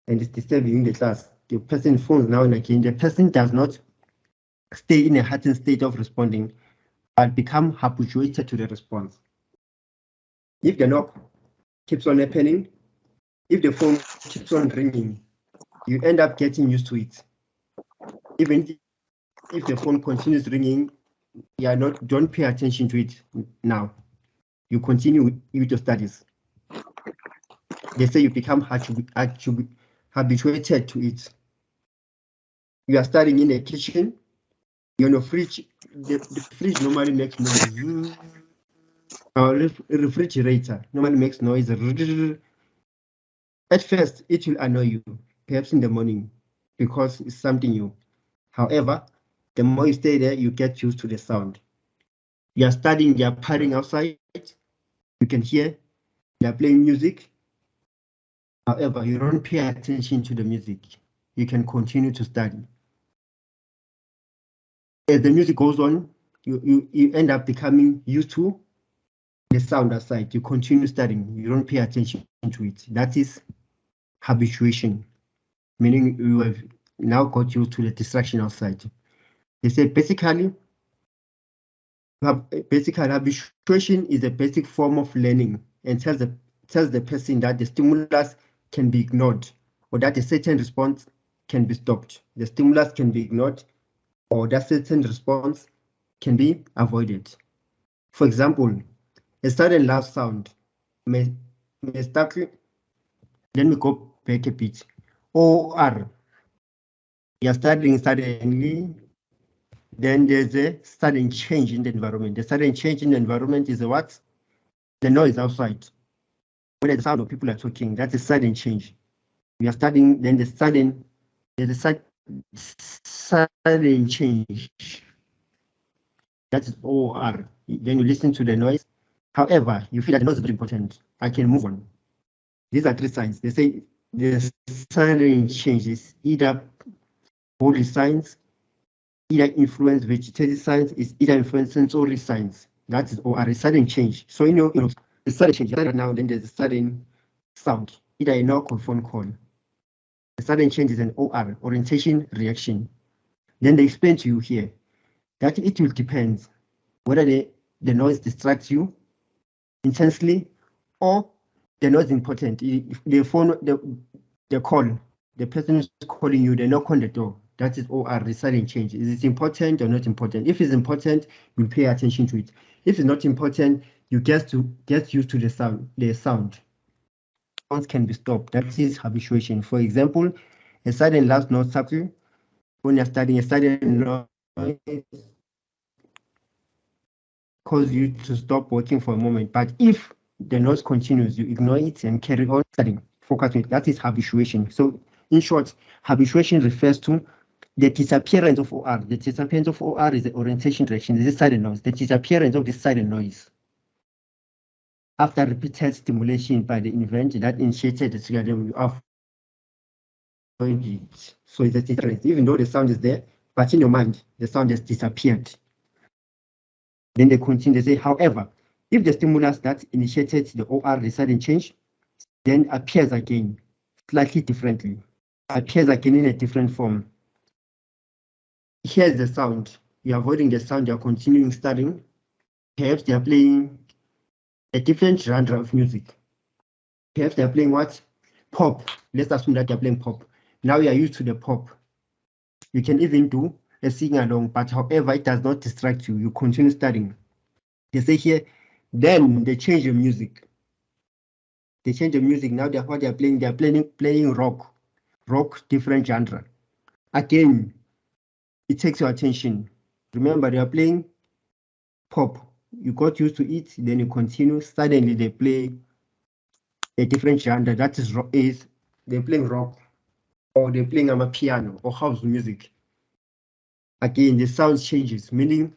and it's disturbing the class. The person phones now and again. The person does not stay in a heightened state of responding, but become habituated to the response. If the knock keeps on happening, if the phone keeps on ringing, you end up getting used to it. Even if the phone continues ringing, don't pay attention to it now. You continue with your studies. They say you become habituated to it. You are studying in a kitchen, you're in a fridge, the fridge normally makes noise. Our refrigerator normally makes noise. At first, it will annoy you, perhaps in the morning, because it's something new. However, the more you stay there, you get used to the sound. You are studying, you are pairing outside, you can hear, you are playing music. However, you don't pay attention to the music. You can continue to study. As the music goes on, you end up becoming used to the sound outside. You continue studying. You don't pay attention to it. That is habituation, meaning you have now got used to the distraction outside. They say basically habituation is a basic form of learning and tells the person that the stimulus can be ignored or that a certain response can be stopped. The stimulus can be ignored or that certain response can be avoided. For example, a sudden loud sound may start. Let me go back a bit. OR. You're studying suddenly, then there's a sudden change in the environment. The sudden change in the environment is what? The noise outside. When the sound of people are talking, that's a sudden change. We are studying, then there's a sudden change. That is OR. Then you listen to the noise. However, you feel that the noise is very important. I can move on. These are three signs. They say the sudden changes either bodily signs, either influence vegetative signs, is either influence sensory signs. That is OR, a sudden change. So the sudden change right now, then there's a sudden sound, either a knock or phone call. The sudden change is an OR, orientation reaction. Then they explain to you here that it will depend whether the noise distracts you intensely or the noise is important. If the phone, the call, the person who's calling you, they knock on the door. That is OR, the sudden change. Is it important or not important? If it's important, you pay attention to it. If it's not important, you get used to the sound. Sounds can be stopped. That is habituation. For example, a sudden loud noise subtle. When you're studying, a sudden noise cause you to stop working for a moment. But if the noise continues, you ignore it and carry on studying. Focus on it. That is habituation. So in short, habituation refers to the disappearance of OR. The disappearance of OR is the orientation direction. This is sudden noise. The disappearance of this sudden noise after repeated stimulation by the event that initiated the trigger of it. So it's a difference, even though the sound is there, but in your mind, the sound has disappeared. Then they continue, they say, however, if the stimulus that initiated the OR, the sudden change, then appears again slightly differently, appears again in a different form. Here's the sound. You're avoiding the sound, you're continuing studying. Perhaps they are playing a different genre of music. Perhaps they're playing what? Pop. Let's assume that they're playing pop. Now you are used to the pop. You can even do a sing along, but however, it does not distract you. You continue studying. They say here, then they change the music. They change the music. Now what they're playing rock, different genre. Again, it takes your attention. Remember, they are playing pop. You got used to it, then you continue. Suddenly, they play a different genre. That is they're playing rock, or they're playing piano or house music. Again, the sound changes, meaning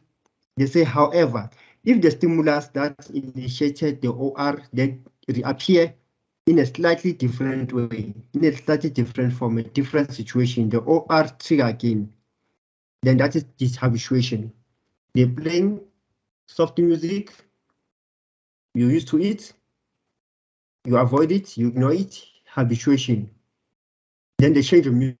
they say, however, if the stimulus that initiated the OR then reappear in a slightly different way, in a slightly different form, a different situation, the OR trigger again, then that is dishabituation. They're playing soft music, you're used to it, you avoid it, you ignore it, habituation. Then they change the music,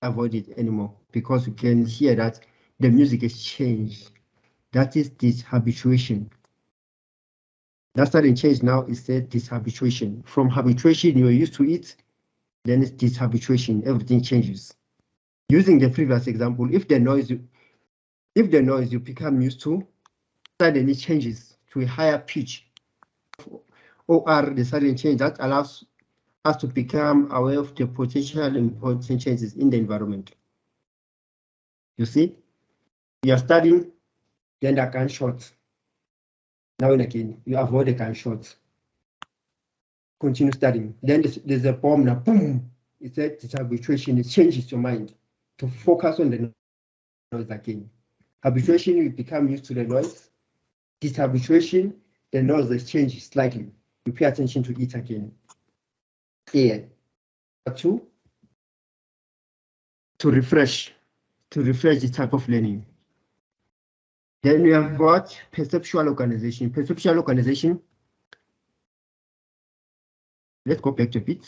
avoid it anymore, because you can hear that the music is changed. That is dishabituation. That sudden change now is said dishabituation. From habituation, you're used to it, then it's dishabituation, everything changes. Using the previous example, if the noise you become used to suddenly changes to a higher pitch, or the sudden change that allows us to become aware of the potential important changes in the environment. You see, you are studying, then the gunshot. Now and again, you avoid the gunshot. Continue studying. Then there's a bomb now, boom. It's a dishabituation. It changes your mind to focus on the noise again. Habituation, you become used to the noise. Dishabituation, the noise changes slightly. You pay attention to it again. Here, to refresh the type of learning. Then we have got perceptual organization. Perceptual organization. Let's go back to a bit.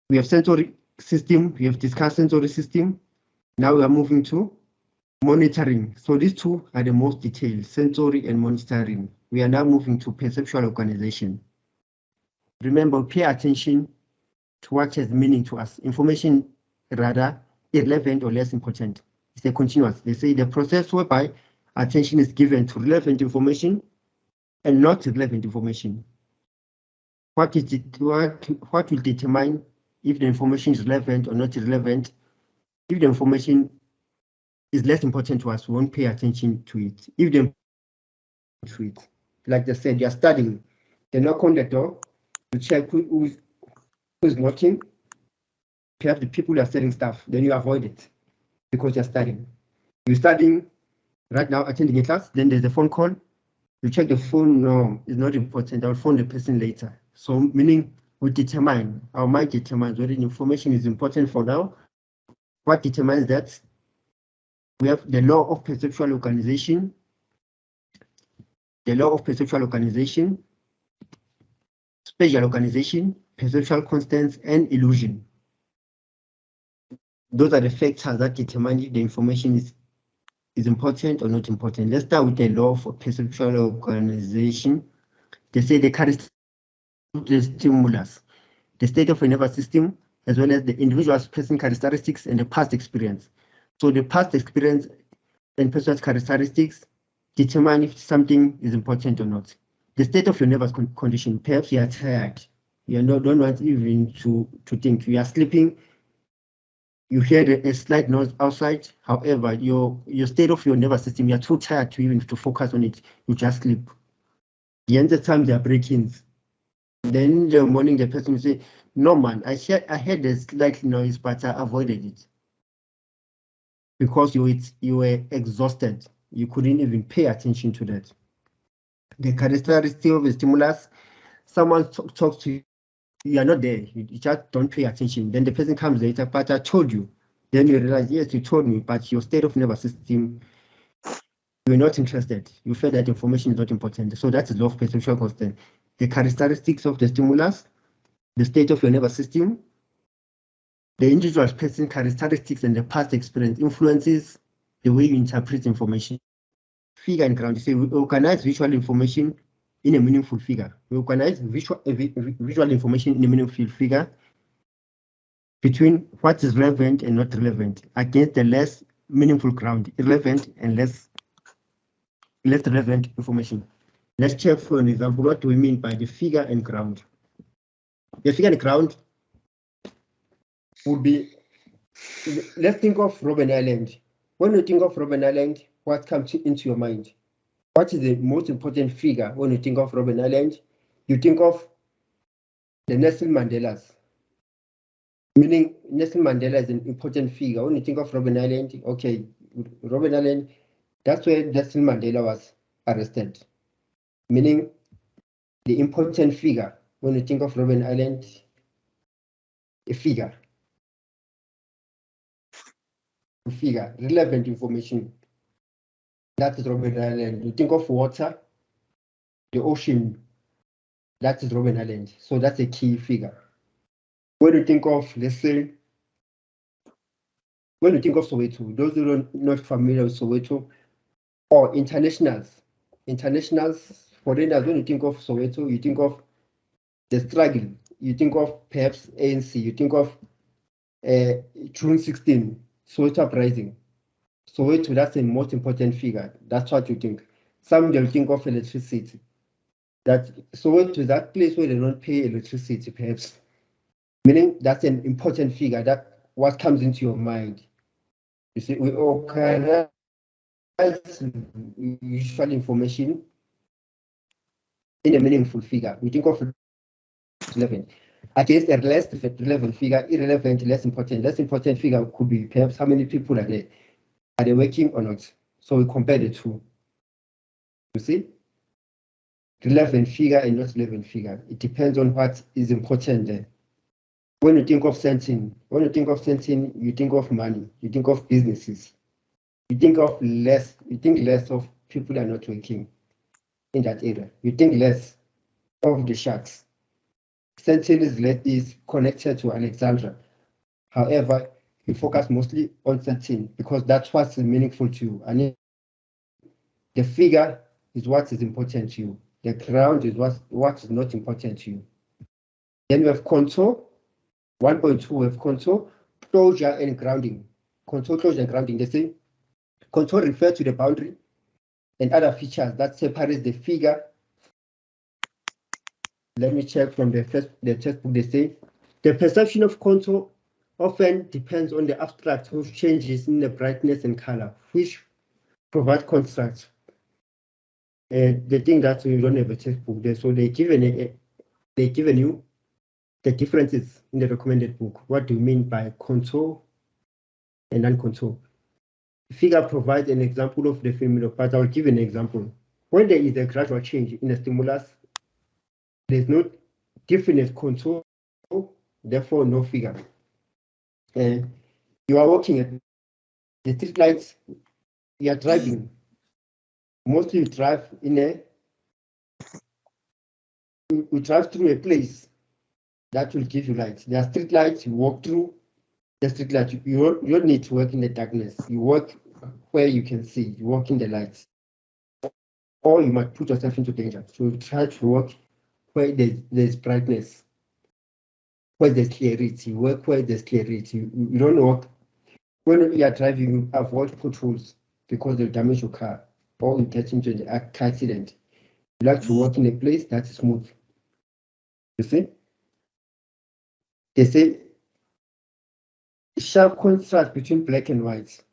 We have sensory system. We have discussed sensory system. Now we are moving to monitoring. So these two are the most detailed, sensory and monitoring. We are now moving to perceptual organization. Remember, pay attention to what has meaning to us. Information rather irrelevant or less important. It's a continuous. They say the process whereby attention is given to relevant information and not irrelevant information. What will determine if the information is relevant or not relevant? If the information is less important to us, we won't pay attention to it. If the to it, like they said, you are studying, they knock on the door to check who is knocking. Perhaps the people are selling stuff, then you avoid it because you're studying. You're studying right now, attending a class, then there's a phone call. You check the phone, no, it's not important. I'll phone the person later. So meaning our mind determines whether the information is important for now. What determines that? We have the law of perceptual organization. The law of perceptual organization, spatial organization, perceptual constants, and illusion. Those are the factors that determine if the information is important or not important. Let's start with the law for perceptual organization. They say the characteristics of the stimulus, the state of a nervous system, as well as the individual's present characteristics and the past experience. So the past experience and personal characteristics determine if something is important or not. The state of your nervous condition, perhaps you are tired. You don't want even to think. You are sleeping. You hear a slight noise outside. However, your state of your nervous system, you are too tired to even to focus on it. You just sleep. The end of time, there are break-ins. Then in the morning, the person will say, "No, man, I heard a slight noise, but I avoided it." Because you were exhausted. You couldn't even pay attention to that. The characteristic of a stimulus, someone talks to you, you are not there. You just don't pay attention. Then the person comes later, but I told you. Then you realize, yes, you told me, but your state of nervous system, you're not interested. You feel that information is not important. So that is law of perceptual constant. The characteristics of the stimulus, the state of your nervous system, the individual person characteristics and the past experience influences the way you interpret information. Figure and ground. You say we organize visual information in a meaningful figure. We organize visual information in a meaningful figure between what is relevant and not relevant against the less meaningful ground, irrelevant and less relevant information. Let's check for an example. What do we mean by the figure and ground? The figure and ground would be, let's think of Robben Island. When you think of Robben Island, what comes into your mind? What is the most important figure when you think of Robben Island? You think of the Nelson Mandelas, meaning Nelson Mandela is an important figure. When you think of Robben Island, okay, Robben Island, that's where Nelson Mandela was arrested, meaning the important figure. When you think of Robben Island, a figure, relevant information. That is Robben Island. You think of water, the ocean, that is Robben Island. So that's a key figure. When you think of, let's say, when you think of Soweto, those who are not familiar with Soweto, or internationals, foreigners, when you think of Soweto, you think of the struggle, you think of perhaps ANC, you think of June 16, Soweto uprising. Soweto, that's the most important figure. That's what you think. Some they'll think of electricity. That Soweto is that place where they don't pay electricity, perhaps. Meaning that's an important figure. That what comes into your mind. You see, we organize visual information in a meaningful figure. We think of relevant against a less relevant figure, irrelevant, less important figure could be perhaps how many people are there. Are they working or not? So we compare the two. You see? Relevant figure and not relevant figure. It depends on what is important there. When you think of sensing, you think of money, you think of businesses. You think less of people that are not working in that area. You think less of the sharks. Sensing is connected to Alexandra. However, you focus mostly on sensing because that's what's meaningful to you. And the figure is what is important to you. The ground is what is not important to you. Then we have contour. 1.2, we have contour, closure, and grounding. Contour, closure, and grounding. They say contour refers to the boundary and other features that separates the figure. Let me check from the textbook. They say the perception of contour often depends on the abstract of changes in the brightness and color, which provide contrast. They think that you don't have a textbook there, so they've given you the differences in the recommended book. What do you mean by contour and non-contour? Figure provides an example of the phenomenon, but I'll give an example. When there is a gradual change in a stimulus, there's no definite contour, therefore no figure. You are working at the street lights, you are driving. Mostly you drive you drive through a place that will give you light. There are street lights, you walk through the street light. You don't need to work in the darkness. You work where you can see, you work in the lights. Or you might put yourself into danger. So you try to work where there's brightness, where there's clarity. You work where there's clarity. You don't work. When you are driving, you avoid potholes because they'll damage your car or you get into an accident. You like to work in a place that's smooth. You see? They say sharp contrast between black and white.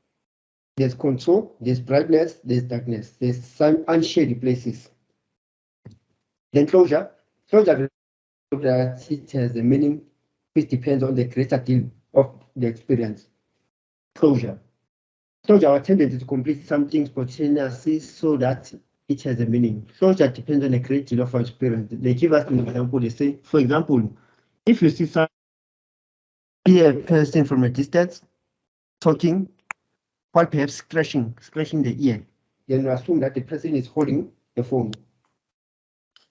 There's contour, there's brightness, there's darkness, there's some unshady places. Then closure that it has a meaning which depends on the greater deal of the experience. Closure, our tendency to complete something spontaneously so that it has a meaning. Closure depends on a great deal of our experience. They give us an example. They say, for example, If you see a person from a distance talking, while perhaps scratching the ear, then you assume that the person is holding a phone.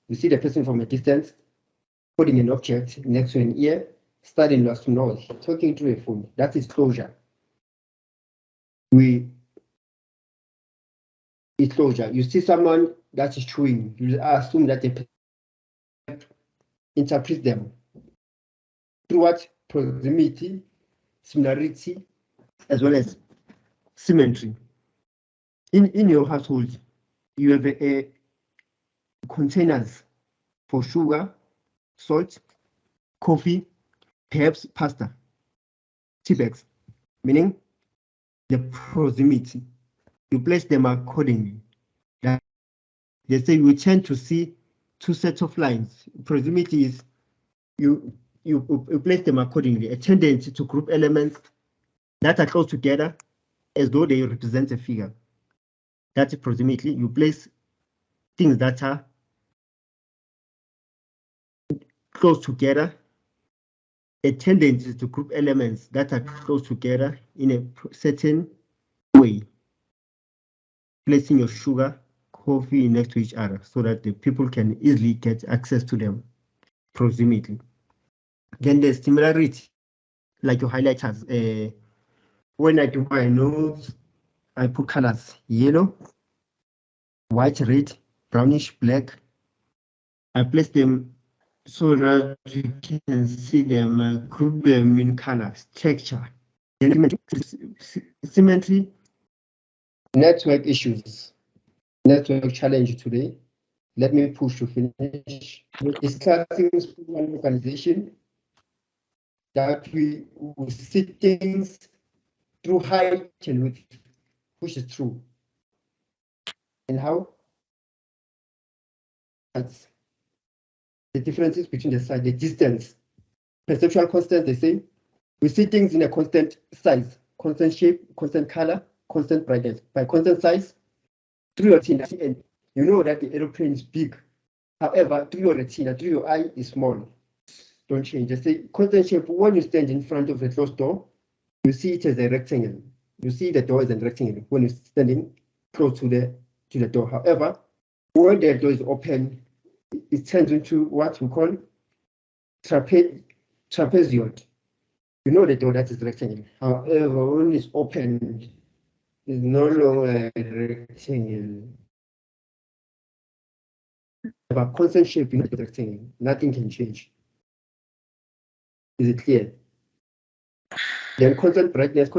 You see the person from a distance holding an object next to an ear, starting to noise, talking to a phone. That is closure. It's closure. You see someone that is chewing, you assume that the person interprets them through what? Proximity, similarity, as well as symmetry. In your household, you have a containers for sugar, salt, coffee, perhaps pasta, tea bags, meaning the proximity. You place them accordingly. They say you tend to see two sets of lines. Proximity is you place them accordingly, a tendency to group elements that are close together as though they represent a figure. That's proximity. You place things that are close together, a tendency to group elements that are close together in a certain way, placing your sugar, coffee next to each other so that the people can easily get access to them. Proximity. Then there's similarity, like your highlighters. When I do my nose, I put colors: yellow, white, red, brownish, black. I place them so that you can see them, group them in colors, texture. Symmetry, network issues, network challenge today. Let me push to finish. Discussing one organization that we will see things through height and width, push it through. And how? That's the differences between the size, the distance. Perceptual constant, they say. We see things in a constant size, constant shape, constant color, constant brightness. By constant size, through your retina, and you know that the aeroplane is big. However, through your retina, through your eye is small. Don't change. Just say constant shape. When you stand in front of a closed door, you see it as a rectangle. You see the door as a rectangle when you're standing close to the door. However, when the door is open, it turns into what we call trapezoid. You know the door that is rectangle. However, when it's open, it's no longer a rectangle. But constant shape in the rectangle, nothing can change. Is it clear? Then constant brightness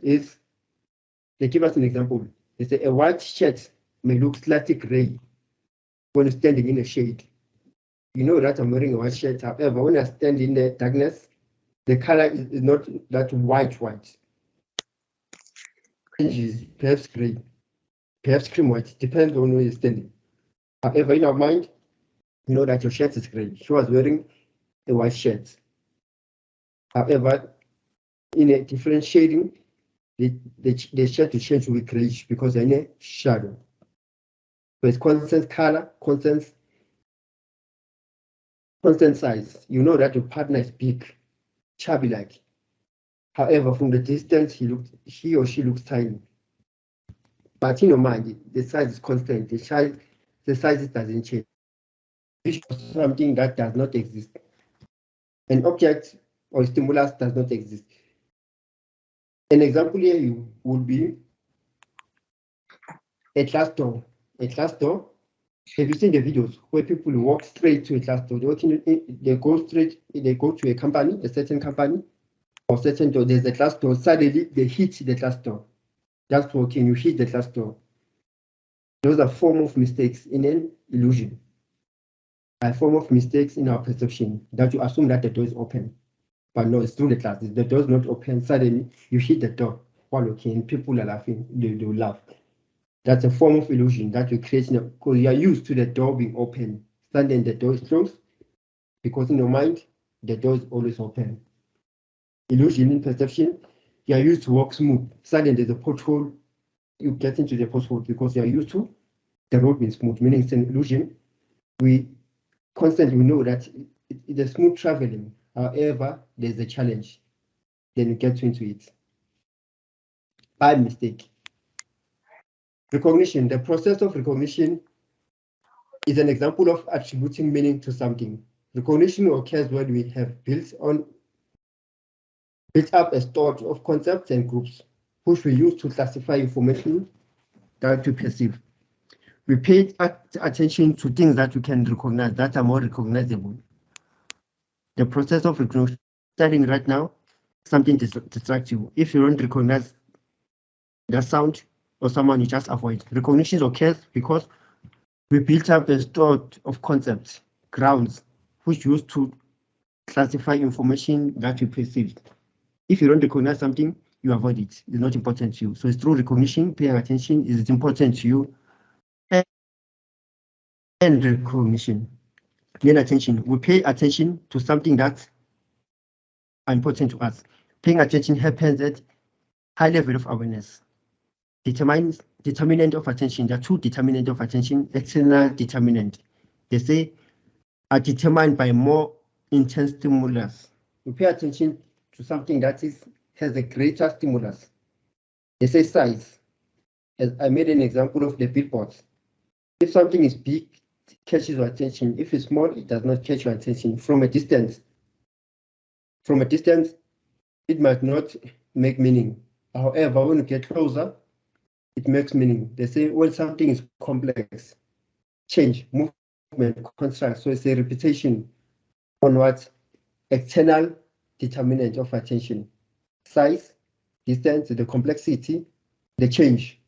is, they give us an example. They say a white shirt may look slightly gray when standing in a shade. You know that I'm wearing a white shirt. However, when I stand in the darkness, the color is not that white. It is perhaps gray, perhaps cream white, depends on where you're standing. However, in our mind, you know that your shirt is gray. She was wearing a white shirt. However, in a different shading, the shirt will change to grayish because they're in a shadow. So it's constant color, constant size. You know that your partner is big, chubby like. However, from the distance, he or she looks tiny. But in your mind, the size is constant. The size doesn't change. It's something that does not exist. An object or stimulus does not exist. An example here would be a class door. A class door. Have you seen the videos where people walk straight to a class door? They go to a company, a certain company, or certain door. There's a class door. Suddenly they hit the class door. Just walking, you hit the class door. Those are form of mistakes in an illusion. A form of mistakes in our perception that you assume that the door is open. But no, it's through the class. The door is not open. Suddenly you hit the door while looking. People are laughing. They will laugh. That's a form of illusion that you create because you are used to the door being open. Suddenly the door is closed because in your mind, the door is always open. Illusion in perception, you are used to walk smooth. Suddenly there's a pothole. You get into the pothole because you are used to the road being smooth, meaning it's an illusion. We constantly know that it's a smooth traveling. However, there's a challenge. Then you get into it. By mistake. Recognition. The process of recognition is an example of attributing meaning to something. Recognition occurs when we have built up a store of concepts and groups, which we use to classify information that we perceive. We pay attention to things that we can recognize, that are more recognizable. The process of recognition, starting right now, something distracts you. If you don't recognize the sound or someone, you just avoid. Recognition occurs because we built up a store of concepts, grounds, which used to classify information that we perceive. If you don't recognize something, you avoid it. It's not important to you. So it's through recognition, paying attention is important to you. And recognition. Paying attention. We pay attention to something that's important to us. Paying attention happens at high level of awareness. Determinant of attention. There are two determinants of attention, external determinant. They say are determined by more intense stimulus. We pay attention to something that has a greater stimulus. They say size. As I made an example of the billboards. If something is big, it catches your attention. If it's small, it does not catch your attention. From a distance, it might not make meaning. However, when you get closer, it makes meaning. They say when something is complex, change, movement, construct. So it's a repetition on what external determinant of attention. Size, distance, the complexity, the change.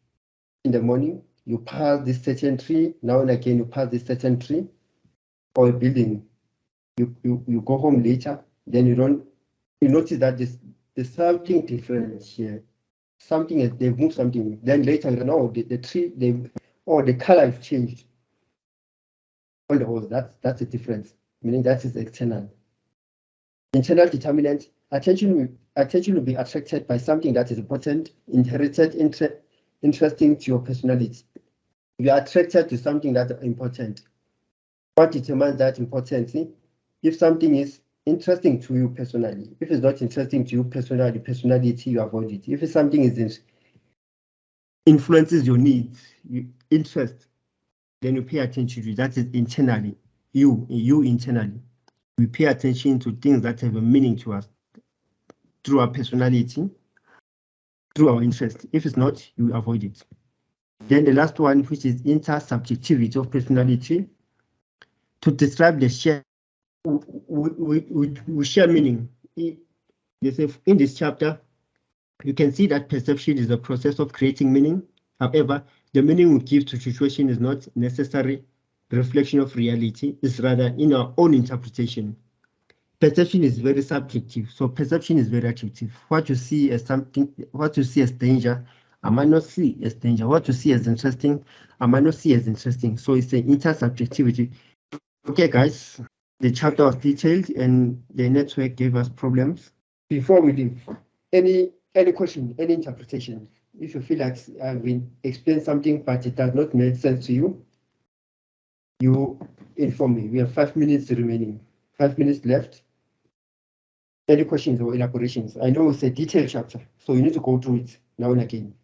In the morning, you pass this certain tree. Now and again, you pass this certain tree or a building. You go home later, then you notice that there's something different here. They've moved something. Then later, you know, the tree, the color has changed on the walls. That's a difference. Meaning that is external. Internal determinant. Attention will be attracted by something that is important, inherited, interesting to your personality. You are attracted to something that is important. What determines that importance? If something is interesting to you personally, if it's not interesting to you personality, you avoid it. If something influences your needs, interest, then you pay attention to it. That is internally, you internally. We pay attention to things that have a meaning to us through our personality, through our interest. If it's not, you avoid it. Then the last one, which is intersubjectivity of personality, to describe the share, we share meaning. In this chapter, you can see that perception is a process of creating meaning. However, the meaning we give to situation is not necessarily the reflection of reality, it's rather in our own interpretation. Perception is very subjective, so perception is very objective. What you see as something, what you see as danger, I might not see as danger. What you see as interesting, I might not see as interesting. So it's an intersubjectivity. Okay, guys, the chapter was detailed and the network gave us problems. Before we leave, any question, any interpretation? If you feel like I've been explained something but it does not make sense to you, you inform me. We have 5 minutes remaining. 5 minutes left. Any questions or elaborations? I know it's a detailed chapter, so you need to go through it now and again.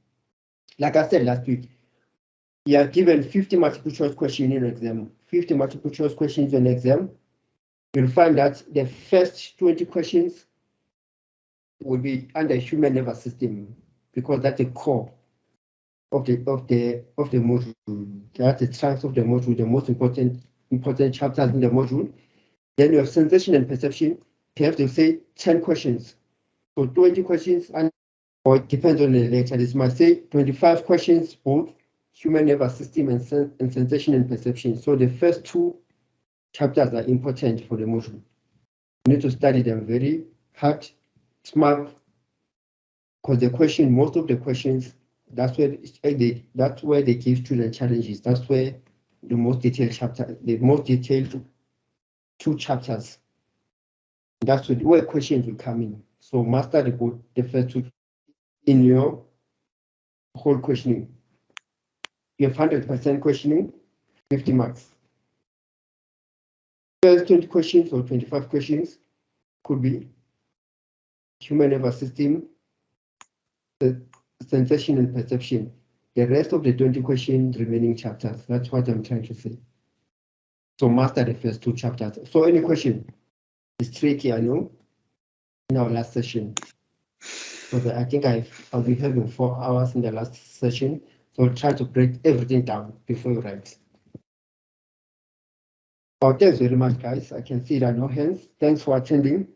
Like I said last week, you are given 50 multiple choice questions in an exam. 50 multiple choice questions in an exam. You'll find that the first 20 questions will be under human nervous system because that's the core of the module. That's the trunks of the module, the most important chapters in the module. Then you have sensation and perception. You have to say 10 questions. So 20 questions, or it depends on the lecture. This might say 25 questions, both human nervous system and sensation and perception. So the first 2 chapters are important for the module. You need to study them very hard, smart, because most of the questions, that's where they give student challenges. That's where the most detailed 2 chapters. That's where questions will come in. So master the first 2 in your whole questioning. You have 100% questioning, 50 marks. First 20 questions or 25 questions could be human nervous system, the sensation and perception. The rest of the 20 questions remaining chapters. That's what I'm trying to say. So master the first 2 chapters. So any question is tricky, I know, in our last session. So I think I'll be having 4 hours in the last session. So I'll try to break everything down before you write. Oh, thanks very much, guys. I can see there are no hands. Thanks for attending.